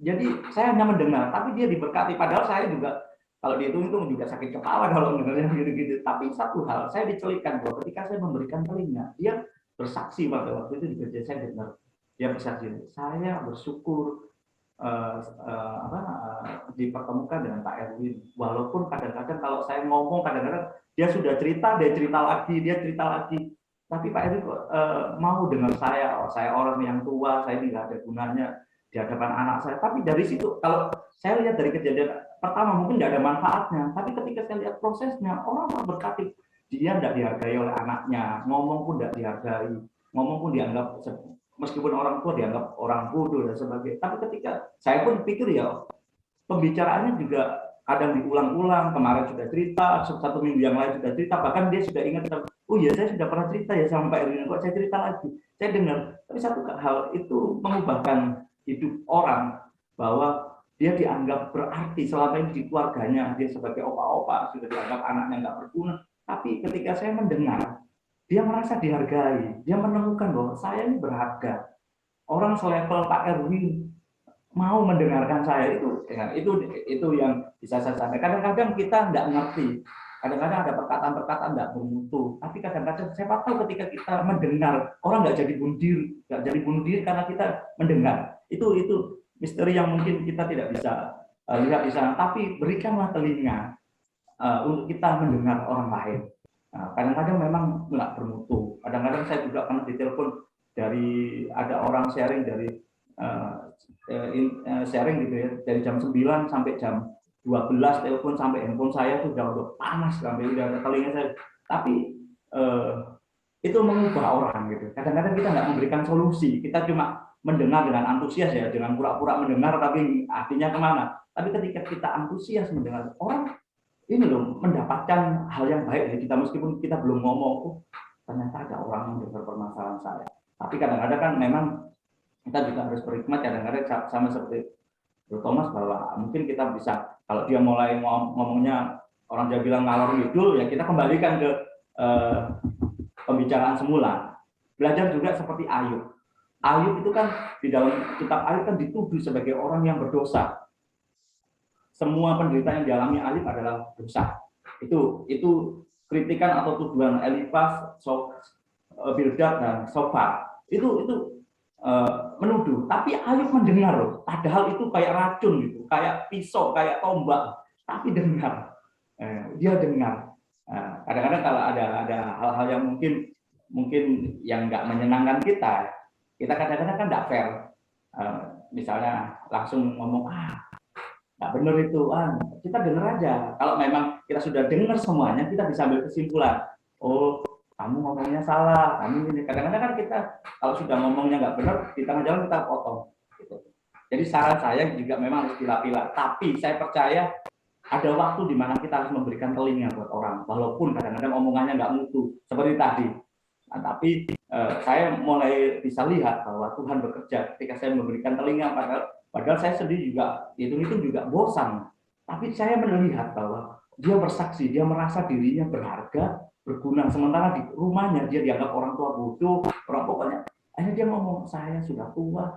jadi saya hanya mendengar, tapi dia diberkati. Padahal saya juga, kalau dihitung juga sakit kepala kalau mendengarnya gitu-gitu. Tapi satu hal, saya dicelitkan bahwa ketika saya memberikan telinga, dia bersaksi pada waktu itu di gereja saya dengar. Dia bersaksi, saya bersyukur dipertemukan dengan Pak Erwin. Walaupun kadang-kadang kalau saya ngomong, kadang-kadang dia sudah cerita, dia cerita lagi. Tapi Pak Erwin mau dengar saya. Oh, saya orang yang tua, saya tidak ada gunanya di hadapan anak saya. Tapi dari situ, kalau saya lihat dari kejadian pertama mungkin tidak ada manfaatnya. Tapi ketika saya lihat prosesnya, orang berkati, dia tidak dihargai oleh anaknya, ngomong pun tidak dihargai, ngomong pun dianggap, meskipun orang tua dianggap orang bodoh dan sebagainya. Tapi ketika saya pun pikir ya, pembicaraannya juga kadang diulang-ulang. Kemarin sudah cerita, 1 minggu yang lain sudah cerita, bahkan dia sudah ingat, oh ya saya sudah pernah cerita ya sama Pak Erwin, kok saya cerita lagi, saya dengar. Tapi satu hal itu mengubahkan hidup orang, bahwa dia dianggap berarti selama ini di keluarganya, dia sebagai opa-opa, sudah dianggap anaknya nggak berguna. Tapi ketika saya mendengar, dia merasa dihargai, dia menemukan bahwa saya ini berharga. Orang selevel Pak Erwin mau mendengarkan saya, itu yang bisa saya sampaikan. Kadang-kadang kita nggak ngerti, kadang-kadang ada perkataan-perkataan nggak bermutu, tapi kadang-kadang siapa tahu ketika kita mendengar, orang nggak jadi bunuh diri karena kita mendengar. Itu misteri yang mungkin kita tidak bisa lihat di sana, tapi berikanlah telinga untuk kita mendengar orang lain. Kadang-kadang memang nggak bermutu. Kadang-kadang saya juga pernah ditelepon dari, ada orang sharing dari sharing gitu ya, dari jam 9 sampai jam 12 telepon, sampai handphone saya tuh udah panas, sampai udah ada telinga saya. Tapi itu mengubah orang gitu. Kadang-kadang kita nggak memberikan solusi, kita cuma mendengar dengan antusias ya, dengan pura-pura mendengar tapi artinya kemana. Tapi ketika kita antusias mendengar, orang ini loh mendapatkan hal yang baik dari kita, meskipun kita belum ngomong, oh ternyata ada orang yang dengar permasalahan saya. Tapi kadang-kadang kan memang kita juga harus berhikmat, kadang-kadang sama seperti Bro Thomas, bahwa mungkin kita bisa, kalau dia mulai ngomongnya orang dia bilang ngalor ngidul, ya kita kembalikan ke pembicaraan semula. Belajar juga seperti Ayub. Ayub itu kan di dalam kitab Ayub kan dituduh sebagai orang yang berdosa. Semua penderitaan yang dialami Ayub adalah dosa. Itu kritikan atau tuduhan Elifas, Bildad dan Sofar. Itu menuduh. Tapi Ayub mendengar loh. Padahal itu kayak racun gitu, kayak pisau, kayak tombak. Tapi dengar. Dia dengar. Kadang-kadang kalau ada hal-hal yang mungkin yang nggak menyenangkan kita kadang-kadang kan nggak fair. Misalnya langsung ngomong, nggak benar itu, kita dengar aja. Kalau memang kita sudah dengar semuanya, kita bisa ambil kesimpulan. Oh, kamu ngomongnya salah, kamu ini. Kadang-kadang kan kita kalau sudah ngomongnya nggak benar, di tengah jalan kita potong. Gitu. Jadi saran saya juga memang harus dipilah. Tapi saya percaya ada waktu di mana kita harus memberikan telinga buat orang, walaupun kadang-kadang omongannya nggak mutu seperti tadi. Nah, tapi saya mulai bisa lihat bahwa Tuhan bekerja ketika saya memberikan telinga, padahal saya sendiri juga itu juga bosan. Tapi saya melihat bahwa dia bersaksi, dia merasa dirinya berharga, berguna, sementara di rumahnya dia dianggap orang tua bodoh, orang pokoknya. Akhirnya dia ngomong, saya sudah tua,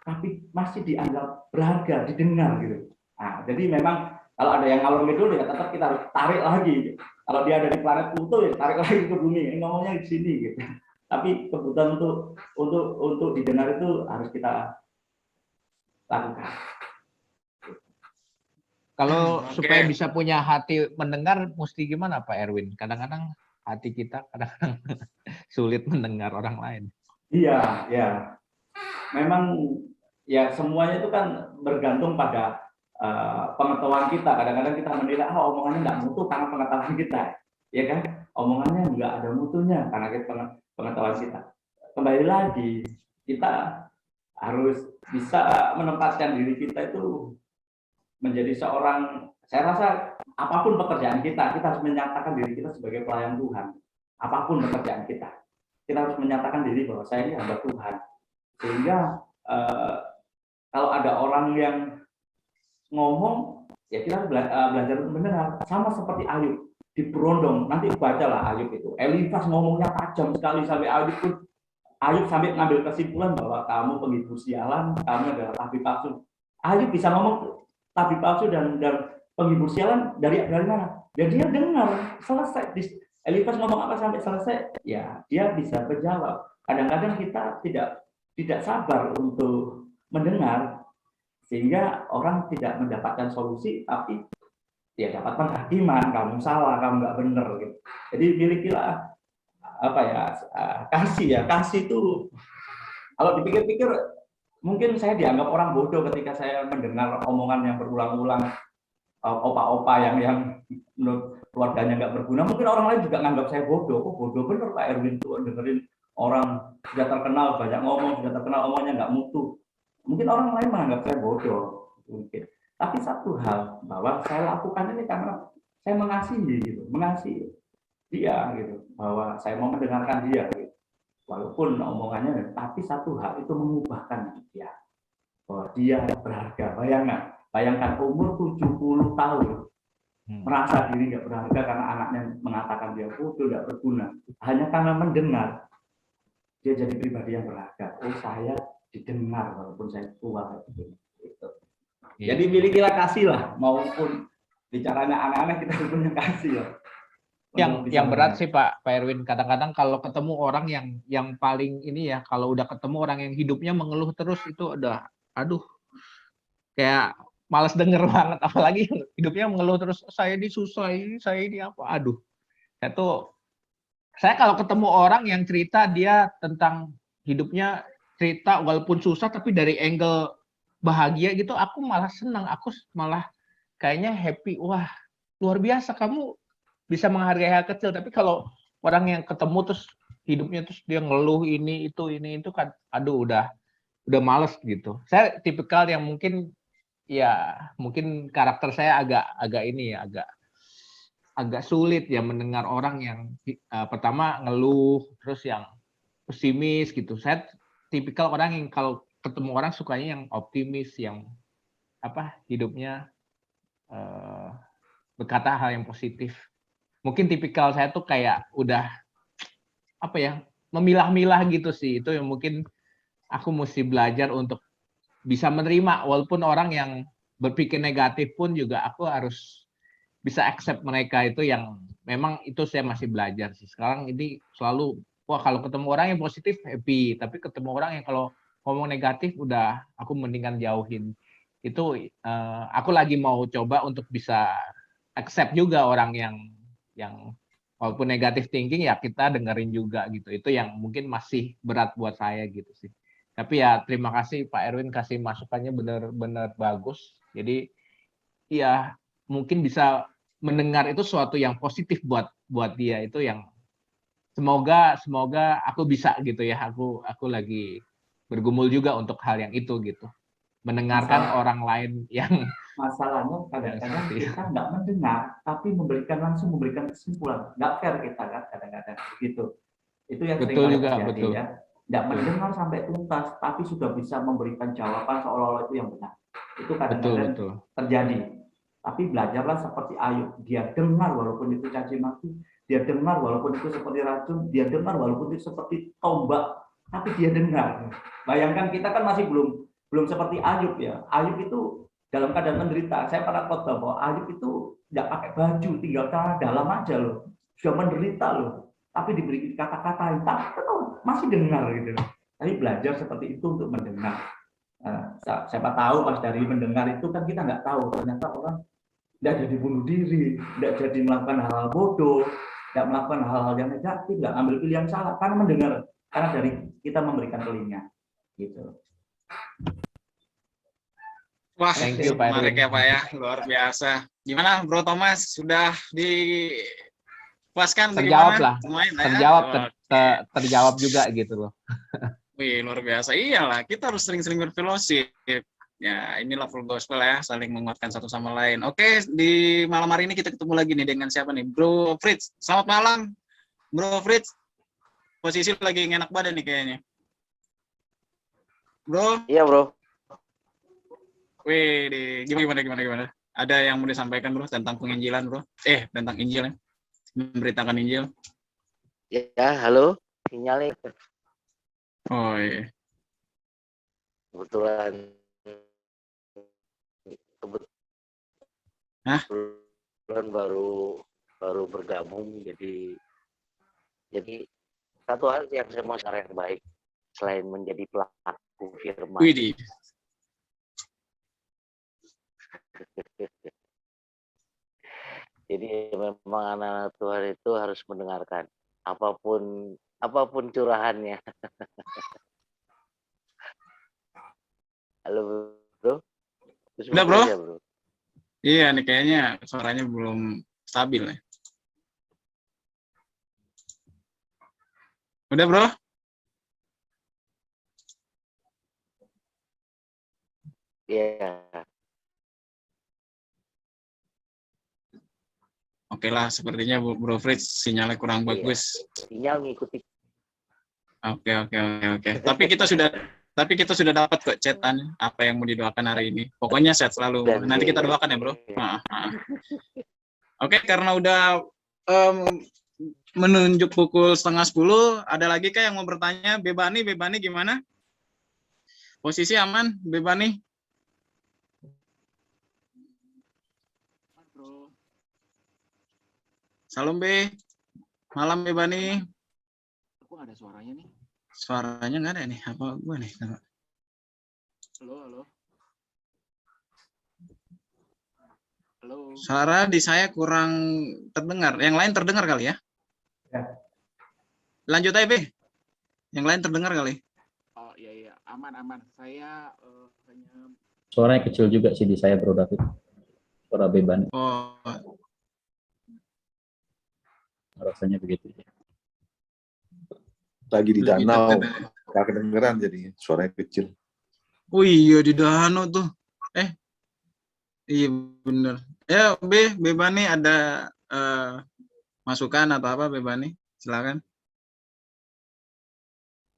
tapi masih dianggap berharga, didengar gitu. Nah, jadi memang kalau ada yang ngalor ngidul ya tetap kita harus tarik lagi. Kalau dia ada di planet Pluto ya tarik lagi ke bumi. Ngomongnya di sini gitu. Tapi kebutuhan untuk didengar itu harus kita lakukan. Kalau supaya bisa punya hati mendengar, mesti gimana Pak Erwin? Kadang-kadang hati kita kadang-kadang sulit mendengar orang lain. Iya, ya. Memang ya semuanya itu kan bergantung pada pengetahuan kita. Kadang-kadang kita menilai omongannya nggak mutu karena pengetahuan kita, ya kan? Omongannya nggak ada mutunya karena pengetahuan kita. Kembali lagi, kita harus bisa menempatkan diri kita itu menjadi seorang. Saya rasa apapun pekerjaan kita harus menyatakan diri kita sebagai pelayan Tuhan. Apapun pekerjaan kita harus menyatakan diri bahwa saya ini hamba Tuhan. Sehingga kalau ada orang yang ngomong, ya kita belajar untuk mendengar. Sama seperti Ayub di Berondong, nanti bacalah Ayub itu. Elifas ngomongnya tajam sekali sampai Ayub pun Ayub sampai ngambil kesimpulan bahwa kamu penghibur sialan, kamu adalah tabib palsu. Ayub bisa ngomong tabib palsu dan penghibur sialan dari mana? Ya dia dengar, selesai. Elifas ngomong apa sampai selesai, ya dia bisa menjawab. Kadang-kadang kita tidak sabar untuk mendengar, sehingga orang tidak mendapatkan solusi, tapi dia dapat penghakiman, kamu salah, kamu nggak benar. Gitu. Jadi milikilah kasih itu. Kalau dipikir-pikir, mungkin saya dianggap orang bodoh ketika saya mendengar omongan yang berulang-ulang, opa-opa yang menurut keluarganya nggak berguna. Mungkin orang lain juga nganggap saya bodoh. Oh, bodoh bener Pak Erwin tuh dengerin orang sudah terkenal banyak ngomong, sudah terkenal omongnya nggak mutu. Mungkin orang lain menganggap saya bodoh, mungkin. Tapi satu hal bahwa saya lakukan ini karena saya mengasihi, gitu, mengasihi dia, gitu, bahwa saya mau mendengarkan dia, gitu. Walaupun omongannya, tapi satu hal itu mengubahkan dia, bahwa dia berharga. Bayangkan umur 70 tahun, merasa diri nggak berharga karena anaknya mengatakan dia bodoh, nggak berguna. Hanya karena mendengar, dia jadi pribadi yang berharga. Oh, saya didengar walaupun saya tua. Gitu. Jadi milikilah kasih lah, maupun bicaranya aneh-aneh kita punya kasih lah. Yang berat sih Pak Erwin, kadang-kadang kalau ketemu orang yang paling ini ya, kalau udah ketemu orang yang hidupnya mengeluh terus, itu udah aduh kayak malas denger banget, apalagi hidupnya mengeluh terus, saya disusahi, saya ini apa, aduh. Saya kalau ketemu orang yang cerita dia tentang hidupnya, cerita walaupun susah tapi dari angle bahagia gitu, aku malah senang, aku malah kayaknya happy. Wah, luar biasa kamu bisa menghargai hal kecil. Tapi kalau orang yang ketemu terus hidupnya terus dia ngeluh ini itu kan, aduh udah males gitu. Saya tipikal yang mungkin karakter saya agak ini ya, agak sulit ya mendengar orang yang pertama ngeluh terus yang pesimis gitu. Saya tipikal orang yang kalau ketemu orang sukanya yang optimis, yang hidupnya berkata hal yang positif. Mungkin tipikal saya tuh kayak udah memilah-milah gitu sih. Itu yang mungkin aku mesti belajar untuk bisa menerima, walaupun orang yang berpikir negatif pun juga aku harus bisa accept mereka. Itu yang memang itu saya masih belajar sih. Sekarang ini selalu kalau ketemu orang yang positif happy, tapi ketemu orang yang kalau ngomong negatif udah aku mendingan jauhin. Itu aku lagi mau coba untuk bisa accept juga orang yang walaupun negatif thinking ya kita dengerin juga gitu. Itu yang mungkin masih berat buat saya gitu sih. Tapi ya terima kasih Pak Erwin kasih masukannya benar-benar bagus. Jadi ya mungkin bisa mendengar itu suatu yang positif buat dia. Itu yang semoga aku bisa gitu ya. Aku lagi bergumul juga untuk hal yang itu gitu. Mendengarkan orang lain yang masalahnya kadang-kadang kita nggak mendengar tapi langsung memberikan kesimpulan. Nggak fair kita kan kadang-kadang begitu. Itu yang betul sering juga terjadi, betul. Ya. Nggak mendengar sampai tuntas tapi sudah bisa memberikan jawaban seolah-olah itu yang benar. Itu kadang-kadang terjadi. Tapi belajarlah seperti Ayub. Dia dengar walaupun itu caci maki, dia dengar walaupun itu seperti racun, dia dengar walaupun itu seperti tombak, tapi dia dengar. Bayangkan kita kan masih belum seperti Ayub ya. Ayub itu dalam keadaan menderita. Saya pernah khotbah bahwa Ayub itu nggak pakai baju, tinggal tanah dalam aja loh. Sudah menderita loh. Tapi diberi kata-kata yang masih dengar gitu. Tapi belajar seperti itu untuk mendengar. Siapa tahu pas dari mendengar itu kan kita nggak tahu ternyata orang nggak jadi bunuh diri, nggak jadi melakukan hal-hal bodoh, nggak melakukan hal-hal yang negatif, nggak ambil pilihan salah karena mendengar. Karena dari kita memberikan telinga, gitu. Wah, thank you Pak menarik ya Pak ya, luar biasa. Gimana Bro Thomas, sudah dipuaskan? Terjawab lah, terjawab juga gitu loh. Wih, luar biasa. Iyalah, kita harus sering-sering berfilosofis. Ya, inilah full gospel ya, saling menguatkan satu sama lain. Oke, di malam hari ini kita ketemu lagi nih dengan siapa nih? Bro Fritz. Selamat malam, Bro Fritz. Posisi lagi enak badan nih kayaknya. Bro? Iya, Bro. Wih, gimana? Ada yang mau disampaikan, Bro, tentang penginjilan, Bro? Tentang Injil ya. Memberitakan Injil. Ya, halo. Sinyalnya. Oh iya. Kebetulan Hah? kebetulan baru bergabung, jadi satu hal yang saya mau share yang baik selain menjadi pelaku firman. Widih. Jadi memang anak-anak Tuhan itu harus mendengarkan apapun curahannya. Halo bro. Udah bro? Aja, bro. Iya nih kayaknya suaranya belum stabil ya. Udah bro? Iya. Oke lah, sepertinya Bro Fritz sinyalnya kurang bagus. Sinyal ngikuti. Oke. Tapi kita sudah dapat kok chatan apa yang mau didoakan hari ini. Pokoknya sehat selalu. Nanti kita doakan ya, Bro. Oke, karena udah menunjuk pukul 9:30, ada lagi kah yang mau bertanya? Bebani gimana? Posisi aman, Bebani? Salam B. Malam Bebani. Kok ada suaranya nih? Suaranya nggak ada nih. Apa gue nih? Halo. Suara di saya kurang terdengar. Yang lain terdengar kali ya? Ya. Lanjut aja, B. Yang lain terdengar kali. Oh iya, aman. Saya hanya Suaranya kecil juga sih di saya, Bro David. Suara Bebani. Oh. Rasanya begitu. Lagi di danau, nggak kedengeran jadi suaranya kecil. Oh iya di danau tuh. Iya bener. Ya Bebani ada masukan atau apa Bebani? Silakan.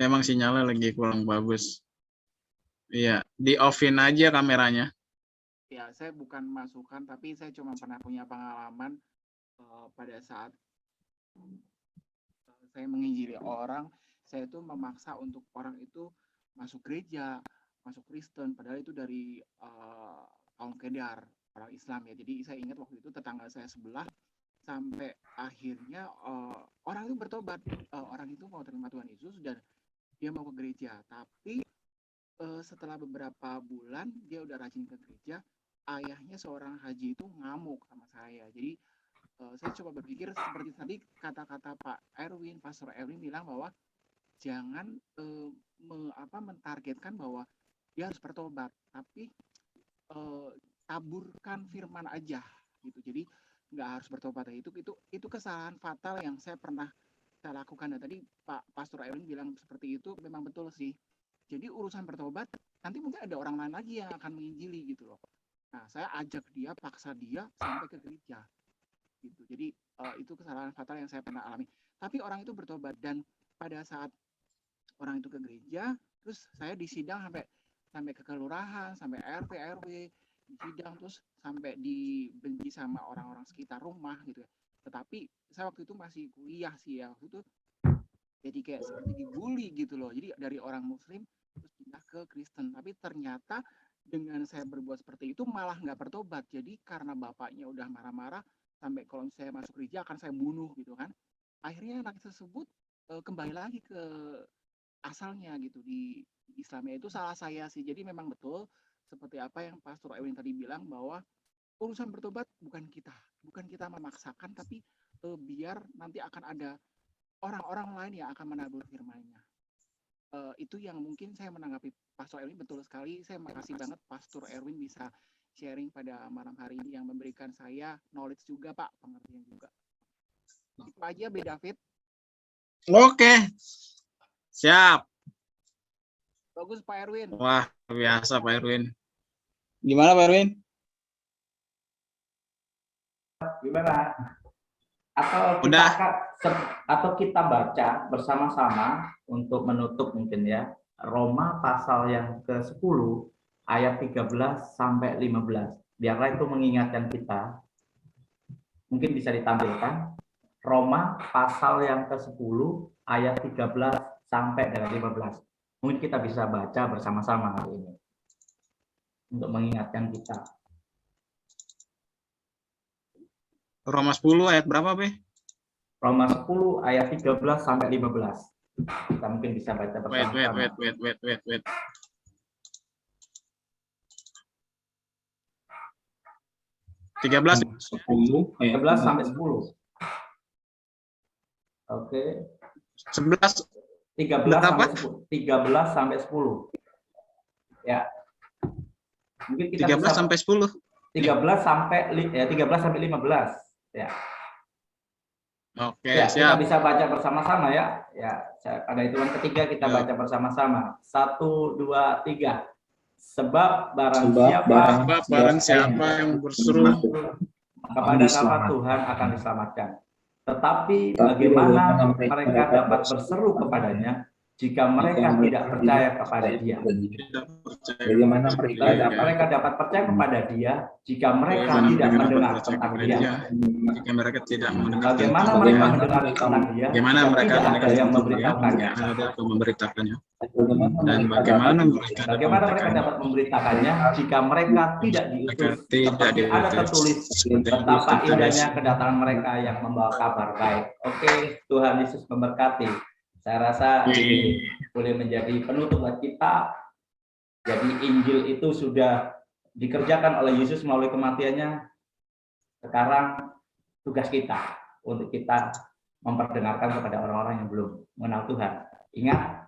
Memang sinyalnya lagi kurang bagus. Iya, di off-in aja kameranya. ya saya bukan masukan, tapi saya cuma pernah punya pengalaman pada saat saya menginjili orang, saya itu memaksa untuk orang itu masuk gereja, masuk Kristen, padahal itu dari kaum Kedar, orang Islam ya. Jadi saya ingat waktu itu tetangga saya sebelah sampai akhirnya orang itu bertobat, orang itu mau terima Tuhan Yesus dan dia mau ke gereja. Tapi setelah beberapa bulan dia udah rajin ke gereja, ayahnya seorang haji itu ngamuk sama saya. Jadi saya coba berpikir seperti tadi kata-kata Pak Erwin, Pastor Erwin bilang bahwa jangan mentargetkan bahwa dia harus bertobat, tapi taburkan firman aja gitu. Jadi nggak harus bertobat. Itu kesalahan fatal yang saya pernah saya lakukan. Dan tadi Pak Pastor Erwin bilang seperti itu memang betul sih. Jadi urusan bertobat nanti mungkin ada orang lain lagi yang akan menginjili gitu loh. Nah saya ajak dia, paksa dia sampai ke gereja. Gitu. Jadi itu kesalahan fatal yang saya pernah alami. Tapi orang itu bertobat dan pada saat orang itu ke gereja, terus saya disidang sampai ke kelurahan, sampai RT RW, disidang terus sampai dibenci sama orang-orang sekitar rumah gitu ya. Tetapi saya waktu itu masih kuliah sih ya, waktu itu jadi kayak seperti dibully gitu loh. Jadi dari orang Muslim terus pindah ke Kristen. Tapi ternyata dengan saya berbuat seperti itu malah nggak bertobat. Jadi karena bapaknya udah marah-marah sampai kalau saya masuk gereja akan saya bunuh gitu kan. Akhirnya anak tersebut kembali lagi ke asalnya gitu di Islamnya. Itu salah saya sih. Jadi memang betul seperti apa yang Pastor Ewin tadi bilang bahwa urusan bertobat bukan kita memaksakan, tapi biar nanti akan ada orang-orang lain yang akan menabur firman-Nya. Itu yang mungkin saya menanggapi Pastor Erwin betul sekali. Saya makasih banget Pastor Erwin bisa sharing pada malam hari ini yang memberikan saya knowledge juga Pak, pengertian juga. Itu aja B. David. Oke. Siap. Bagus Pak Erwin. Wah, biasa Pak Erwin. Gimana Pak Erwin? Gimana? Atau kita baca bersama-sama untuk menutup mungkin ya. Roma pasal yang ke-10 ayat 13 sampai 15. Biarlah itu mengingatkan kita. Mungkin bisa ditampilkan. Roma pasal yang ke-10 ayat 13 sampai dengan 15. Mungkin kita bisa baca bersama-sama hari ini untuk mengingatkan kita. Roma 10 ayat berapa, Be? Roma 10 ayat 13 sampai 15. Kita mungkin bisa baca bersama-sama. Wait. 13 sampai 10. Oke. 11 13 berapa? sampai 10. 13 sampai 10. Ya. Mungkin kita 13 bisa sampai 10. 13 sampai 15. Ya. Oke, Ya, kita siap. bisa baca bersama-sama ya. Ya, pada hitungan ketiga kita baca bersama-sama. 1, 2, 3. Sebab barang siapa yang berseru kepada nama Tuhan akan diselamatkan. Tetapi bagaimana mereka dapat berseru kepadanya jika mereka tidak percaya kepada Dia? Bagaimana Mereka dapat percaya kepada Dia jika mereka tidak mendengar tentang Dia? Jika mereka tidak mendengar Bagaimana mereka mendengar tentang Dia? Bagaimana mereka tidak ada yang memberitahukannya? memberitakannya? Dan bagaimana mereka dapat memberitakannya jika mereka tidak diutus? Seperti ada tertulis betapa indahnya kedatangan mereka yang membawa kabar baik. Oke, Tuhan Yesus memberkati. Saya rasa ini boleh menjadi penutup buat kita. Jadi Injil itu sudah dikerjakan oleh Yesus melalui kematiannya. Sekarang tugas kita untuk kita memperdengarkan kepada orang-orang yang belum mengenal Tuhan. Ingat,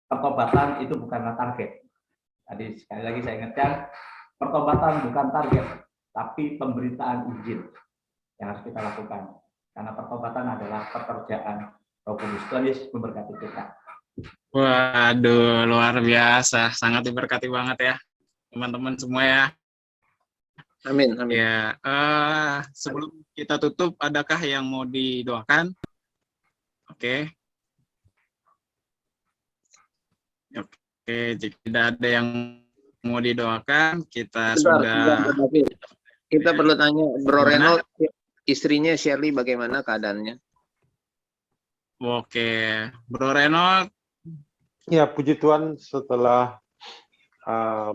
pertobatan itu bukanlah target. Tadi sekali lagi saya ingatkan, pertobatan bukan target, tapi pemberitaan Injil yang harus kita lakukan. Karena pertobatan adalah pekerjaan Roh Kudus. Tuhan Yesus memberkati kita. Waduh, luar biasa. Sangat diberkati banget ya, teman-teman semua ya. Amin. Ya, sebelum kita tutup, adakah yang mau didoakan? Oke, jika tidak ada yang mau didoakan, kita sudah. Kita perlu tanya, Bro Reno, istrinya Shirley bagaimana keadaannya? Oke, Bro Reno. Ya, puji Tuhan, setelah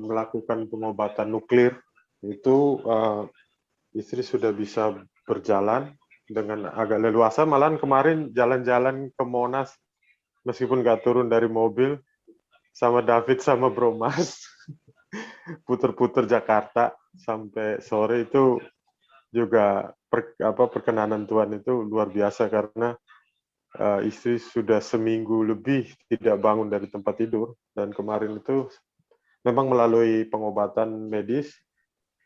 melakukan pengobatan nuklir itu istri sudah bisa berjalan dengan agak leluasa. Malahan kemarin jalan-jalan ke Monas meskipun nggak turun dari mobil sama David sama Bro Mas puter-puter Jakarta sampai sore itu juga perkenanan Tuhan itu luar biasa karena istri sudah seminggu lebih tidak bangun dari tempat tidur, dan kemarin itu memang melalui pengobatan medis,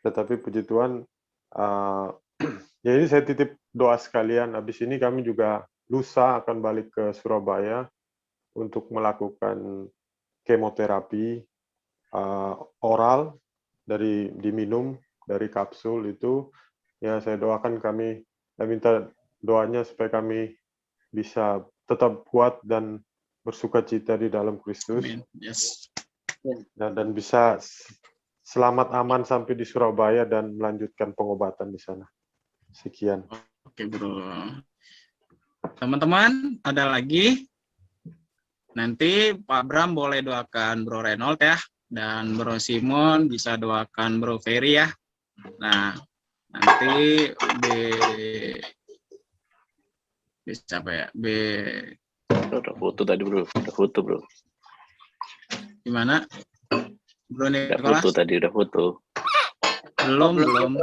tetapi puji Tuhan, ya ini saya titip doa sekalian, habis ini kami juga lusa akan balik ke Surabaya untuk melakukan kemoterapi oral dari diminum dari kapsul itu. Ya saya doakan kami, saya minta doanya supaya kami bisa tetap kuat dan bersukacita di dalam Kristus. Yes. Dan bisa selamat aman sampai di Surabaya dan melanjutkan pengobatan di sana. Sekian. Oke, Bro. Teman-teman, ada lagi? Nanti Pak Bram boleh doakan Bro Reynold ya, dan Bro Simon bisa doakan Bro Ferry ya. Nah, nanti siapa ya? Udah foto tadi Bro, udah foto Bro. Gimana? Bro Udah Nicholas? foto tadi, udah foto. Belum. Belum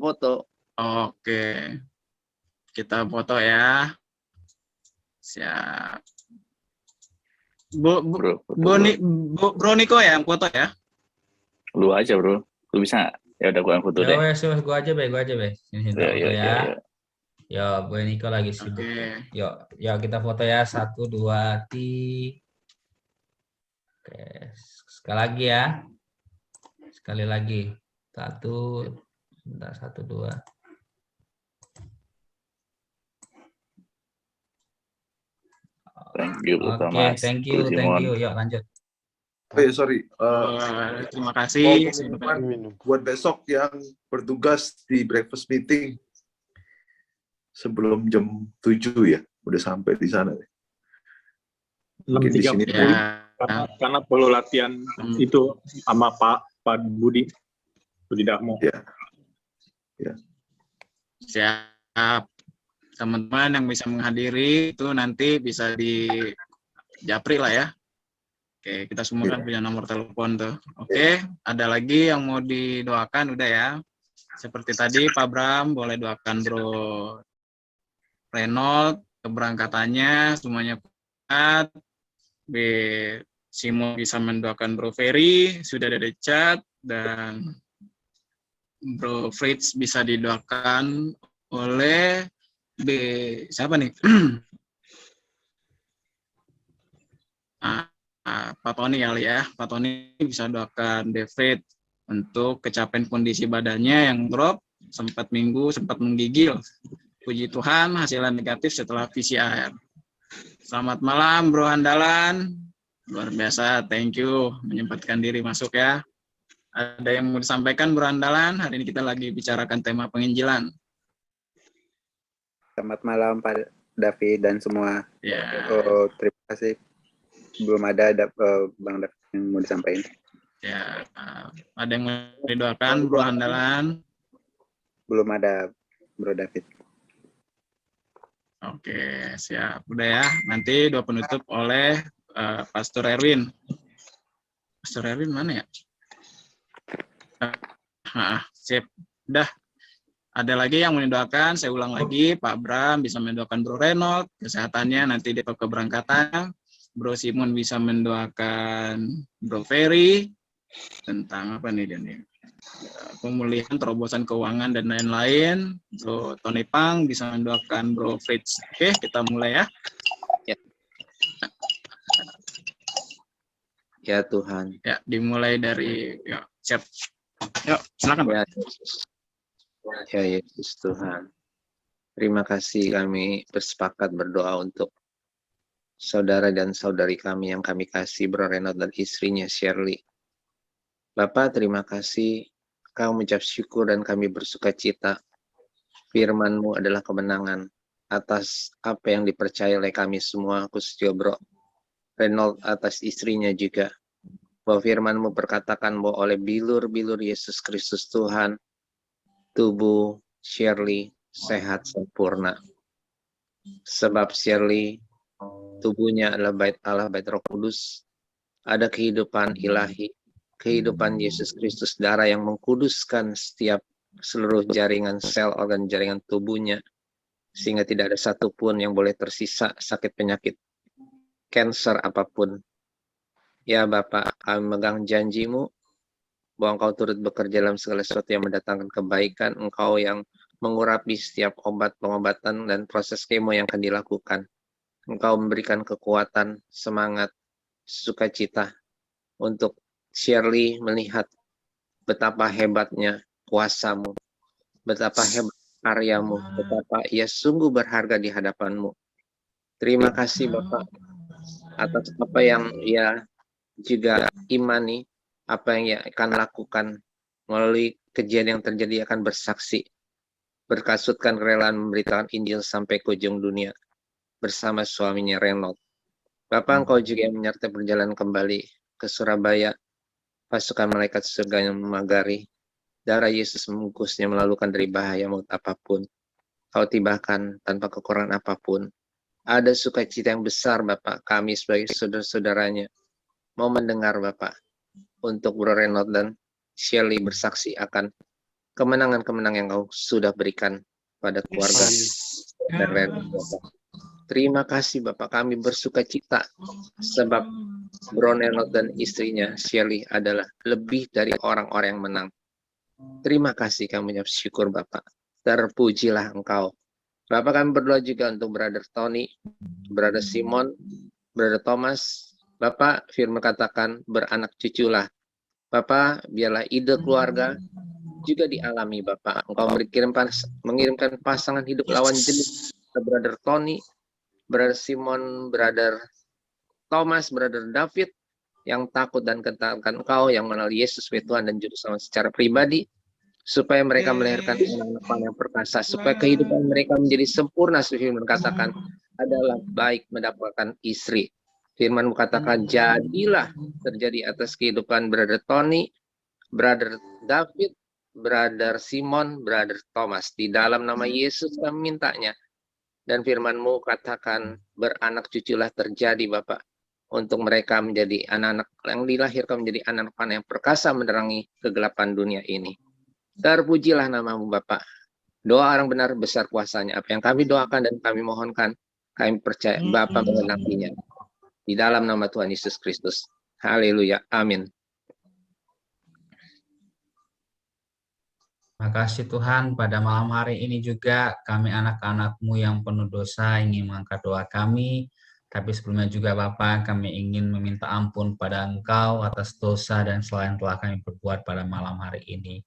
foto. Oke. Kita foto ya. Siap. Bro Niko ya yang foto ya? Lu aja Bro, lu bisa nggak? Ya udah gua yang foto deh. Ya, gua aja be. Sini foto ya. Yo, gue Niko lagi sibuk. Yuk kita foto ya. 1, 2, 3. Oke, sekali lagi ya. Sekali lagi. 1, 2. Thank you, Oke, thank you. Yuk lanjut. Sorry. Terima kasih. Buat besok yang bertugas di breakfast meeting sebelum jam 7 ya, udah sampai di sana. Mungkin di sini. karena perlu latihan itu sama Pak Budi Darmo. Siap. Teman-teman yang bisa menghadiri itu nanti bisa di Japri lah ya. Oke, kita semua kan punya nomor telepon tuh. Oke, ada lagi yang mau didoakan udah ya. Seperti tadi Pak Bram boleh doakan Bro Reynold keberangkatannya semuanya kuat. B Simon bisa mendoakan Bro Ferry, sudah ada di chat, dan Bro Fritz bisa didoakan oleh siapa nih? Pak Tony kali ya. Pak Tony bisa doakan David untuk kecapean kondisi badannya yang drop, sempat menggigil. Puji Tuhan hasilnya negatif setelah PCR. Selamat malam Bro Handalan. Luar biasa, thank you menyempatkan diri masuk ya. Ada yang mau disampaikan Bro Handalan? Hari ini kita lagi bicarakan tema penginjilan. Selamat malam Pak David dan semua. Terima kasih. Belum ada Bang David yang mau disampaikan. Ya, ada yang mau didoakan Bro Handalan? Belum ada Bro David. Oke, siap. Udah ya. Nanti doa penutup oleh Pastor Erwin. Pastor Erwin mana ya? Siap. Udah. Ada lagi yang mau didoakan, saya ulang lagi, Pak Bram bisa mendoakan Bro Reynold, kesehatannya nanti di keberangkatan, Bro Simon bisa mendoakan Bro Ferry, tentang apa nih dia nih, pemulihan, terobosan keuangan, dan lain-lain. Bro Tony Pang bisa mendoakan Bro Fritz. Oke, kita mulai ya. Ya Tuhan. Ya, dimulai dari, ya, siap. Yuk, silakan Pak. Ya Yesus Tuhan, terima kasih kami bersepakat berdoa untuk saudara dan saudari kami yang kami kasih, Bro Reynold dan istrinya Shirley. Bapak, terima kasih Kau mengucap syukur dan kami bersuka cita. Firman-Mu adalah kemenangan atas apa yang dipercaya oleh kami semua, khususnya Bro Reynold atas istrinya juga. Bahwa firman-Mu berkatakan bahwa oleh bilur-bilur Yesus Kristus Tuhan, tubuh Shirley sehat sempurna. Sebab Shirley, tubuhnya adalah bait Allah, bait Roh Kudus. Ada kehidupan ilahi, kehidupan Yesus Kristus, darah yang mengkuduskan setiap seluruh jaringan sel organ jaringan tubuhnya, sehingga tidak ada satupun yang boleh tersisa sakit penyakit, cancer apapun. Ya Bapak, kami memegang janji-Mu, bahwa Engkau turut bekerja dalam segala sesuatu yang mendatangkan kebaikan. Engkau yang mengurapi setiap pengobatan dan proses kemo yang akan dilakukan. Engkau memberikan kekuatan, semangat, sukacita untuk Shirley melihat betapa hebatnya kuasa-Mu, betapa hebat karya-Mu, betapa ia sungguh berharga di hadapan-Mu. Terima kasih Bapak atas apa yang ia juga imani, apa yang ia akan lakukan melalui kejadian yang terjadi, akan bersaksi, berkasutkan kerelaan memberitakan Injil sampai ke ujung dunia bersama suaminya Reynold. Bapak, Engkau juga yang menyertai perjalanan kembali ke Surabaya, pasukan malaikat surga yang memagari, darah Yesus membungkusnya melalukan dari bahaya maut apapun. Kau tibakan tanpa kekurangan apapun. Ada sukacita yang besar Bapak, kami sebagai saudara-saudaranya mau mendengar Bapak, untuk Bro Reynold dan Shirley bersaksi akan kemenangan-kemenangan yang Kau sudah berikan pada keluarga dan Reynold. Terima kasih Bapak, kami bersuka cita sebab Bro Reynold dan istrinya Shirley adalah lebih dari orang-orang yang menang. Terima kasih, kami mengucap syukur Bapak. Terpujilah Engkau. Bapak, kami berdoa juga untuk Brother Tony, Brother Simon, Brother Thomas. Bapak, firman katakan beranak cuculah. Bapak, biarlah ide keluarga juga dialami Bapak. Engkau mengirimkan pasangan hidup lawan jenis, Brother Tony, Brother Simon, Brother Thomas, Brother David, yang takut dan ketaatan Engkau, yang mengenal Yesus sebagai Tuhan dan Juru Selamat secara pribadi, supaya mereka melahirkan anak-anak yang perkasa, supaya kehidupan mereka menjadi sempurna. Firman katakan adalah baik mendapatkan istri. Firman-Mu katakan, jadilah terjadi atas kehidupan Brother Tony, Brother David, Brother Simon, Brother Thomas. Di dalam nama Yesus kami mintanya. Dan firman-Mu katakan, beranak cuculah terjadi Bapak. Untuk mereka menjadi anak-anak yang dilahirkan menjadi anak-anak yang perkasa menerangi kegelapan dunia ini. Terpujilah nama-Mu Bapak. Doa orang benar besar kuasanya. Apa yang kami doakan dan kami mohonkan, kami percaya Bapak mengenanginya. Di dalam nama Tuhan Yesus Kristus. Haleluya. Amin. Makasih Tuhan, pada malam hari ini juga kami anak-anak-Mu yang penuh dosa ingin mengangkat doa kami. Tapi sebelumnya juga Bapa, kami ingin meminta ampun pada Engkau atas dosa dan kesalahan yang telah kami perbuat pada malam hari ini.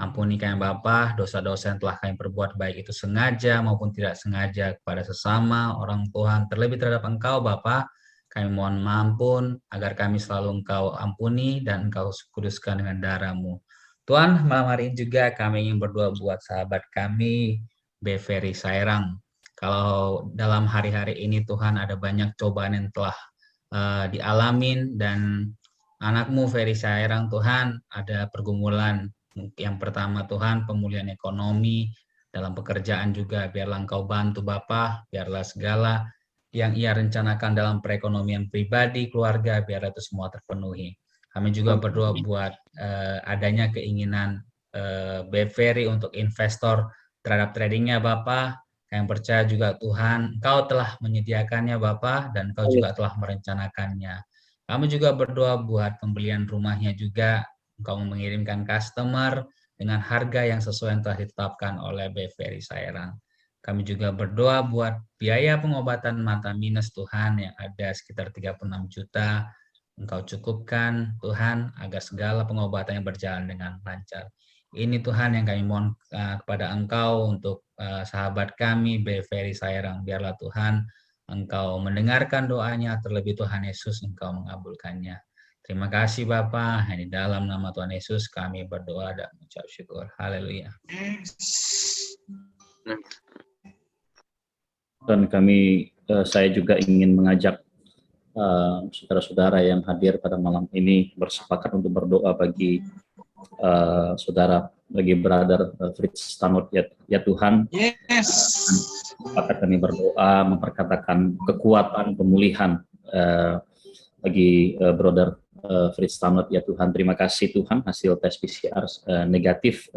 Ampuni kami Bapa, dosa-dosa yang telah kami perbuat baik itu sengaja maupun tidak sengaja kepada sesama orang Tuhan, terlebih terhadap Engkau Bapa. Kami mohon ampun agar kami selalu Engkau ampuni dan Engkau kuduskan dengan darah-Mu. Tuhan, malam hari ini juga kami ingin berdoa buat sahabat kami, Beveri Sairang. Kalau dalam hari-hari ini Tuhan ada banyak cobaan yang telah dialamin dan anak-Mu Ferry Sairang Tuhan ada pergumulan. Yang pertama Tuhan pemulihan ekonomi, dalam pekerjaan juga biarlah Engkau bantu Bapa, biarlah segala yang ia rencanakan dalam perekonomian pribadi, keluarga, biarlah itu semua terpenuhi. Kami juga berdoa buat adanya keinginan Beveri untuk investor terhadap tradingnya Bapak. Kami percaya juga Tuhan, Engkau telah menyediakannya Bapak dan Engkau juga telah merencanakannya. Kami juga berdoa buat pembelian rumahnya juga, Engkau mengirimkan customer dengan harga yang sesuai yang telah ditetapkan oleh Beveri Sairang. Kami juga berdoa buat biaya pengobatan mata minus Tuhan yang ada sekitar 36 juta. Engkau cukupkan Tuhan agar segala pengobatannya berjalan dengan lancar. Ini Tuhan yang kami mohon kepada Engkau untuk sahabat kami Beveri Sairang. Biarlah Tuhan Engkau mendengarkan doanya, terlebih Tuhan Yesus Engkau mengabulkannya. Terima kasih Bapa, di dalam nama Tuhan Yesus kami berdoa dan mengucap syukur. Haleluya. Dan kami, saya juga ingin mengajak saudara-saudara yang hadir pada malam ini bersepakat untuk berdoa bagi saudara, bagi brother Fritz Tanot ya Tuhan. Yes. Sepakat kami berdoa memperkatakan kekuatan pemulihan bagi brother Fritz Tanot ya Tuhan. Terima kasih Tuhan, hasil tes PCR negatif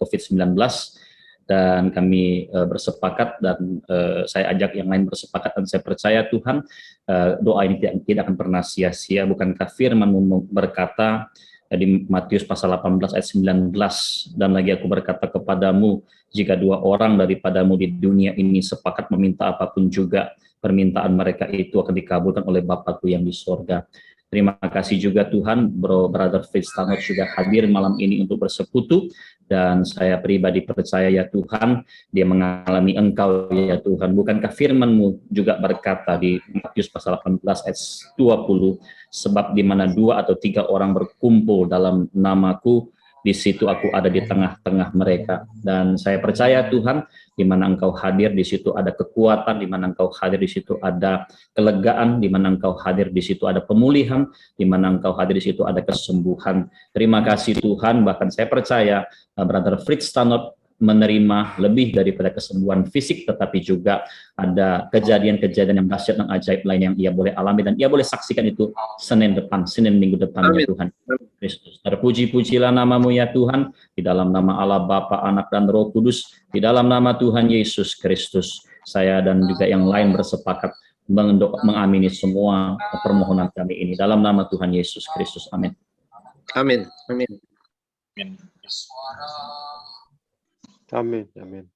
COVID-19. Dan kami bersepakat dan saya ajak yang lain bersepakat dan saya percaya Tuhan doa ini tidak akan pernah sia-sia. Bukankah firman-Mu berkata di Matius pasal 18 ayat 19, dan lagi aku berkata kepadamu, jika dua orang daripadamu di dunia ini sepakat meminta apapun juga, permintaan mereka itu akan dikabulkan oleh Bapa-Ku yang di sorga. Terima kasih juga Tuhan, brother Fritz Tanot sudah hadir malam ini untuk bersekutu, dan saya pribadi percaya ya Tuhan, dia mengalami Engkau ya Tuhan. Bukankah firman-Mu juga berkata di Matius pasal 18 ayat 20, sebab di mana 2 atau 3 orang berkumpul dalam nama-Ku, di situ aku ada di tengah-tengah mereka. Dan saya percaya Tuhan, di mana Engkau hadir, di situ ada kekuatan, di mana Engkau hadir, di situ ada kelegaan, di mana Engkau hadir, di situ ada pemulihan, di mana Engkau hadir, di situ ada kesembuhan. Terima kasih Tuhan, bahkan saya percaya brother Fritz Tanot menerima lebih daripada kesembuhan fisik, tetapi juga ada kejadian-kejadian yang dahsyat dan ajaib lain yang ia boleh alami dan ia boleh saksikan itu Senin minggu depan ya Tuhan Kristus. Terpuji-pujilah nama-Mu ya Tuhan, di dalam nama Allah Bapa, Anak dan Roh Kudus, di dalam nama Tuhan Yesus Kristus. Saya dan juga yang lain bersepakat mengamini semua permohonan kami ini dalam nama Tuhan Yesus Kristus. Amin. Amin. Amin. Amin, amin.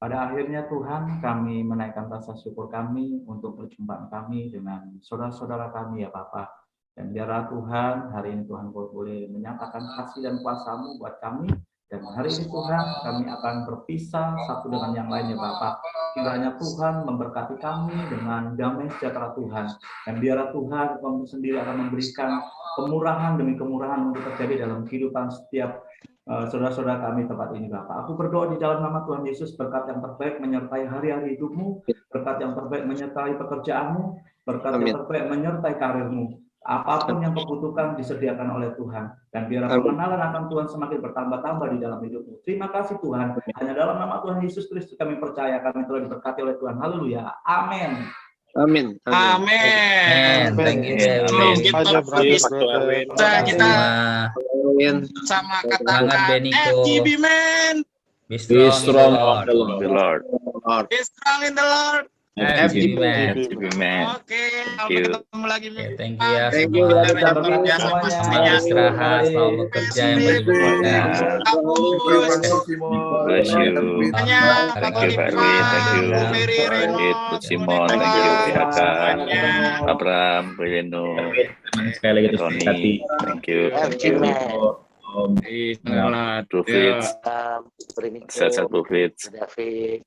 Pada akhirnya Tuhan, kami menaikkan rasa syukur kami untuk perjumpaan kami dengan saudara-saudara kami ya Bapa. Dan biarlah Tuhan, hari ini Tuhan boleh menyatakan kasih dan kuasa-Mu buat kami. Dan hari ini Tuhan, kami akan berpisah satu dengan yang lainnya Bapa. Kiranya Tuhan memberkati kami dengan damai sejahtera Tuhan. Dan biarlah Tuhan, Kamu sendiri akan memberikan kemurahan demi kemurahan untuk terjadi dalam kehidupan setiap saudara-saudara kami tempat ini, Bapak. Aku berdoa di dalam nama Tuhan Yesus, berkat yang terbaik menyertai hari-hari hidupmu, berkat yang terbaik menyertai pekerjaanmu, berkat yang terbaik menyertai karirmu. Apapun yang kau butuhkan disediakan oleh Tuhan. Dan biar pengenalan akan Tuhan semakin bertambah-tambah di dalam hidupmu. Terima kasih Tuhan. Hanya dalam nama Tuhan Yesus Kristus kami percaya, kami telah diberkati oleh Tuhan. Haleluya. Amin. Amin. Amin. Thank you. Kita sama katakan FGB man. Be strong in the Lord. Be strong in the Lord. FGB man. Oke, sampai ketemu lagi. Thank you ya. Thank you. Istirahat, selalu bekerja yang berguna. Bless you. Thank you, Pak Erwin. Thank you, Pak Simon. Thank you, PHK. Abraham, Breno, sekali lagi terus Tony. berkati. Thank you. Thank you. Profits. Sehat-sehat Profits. David.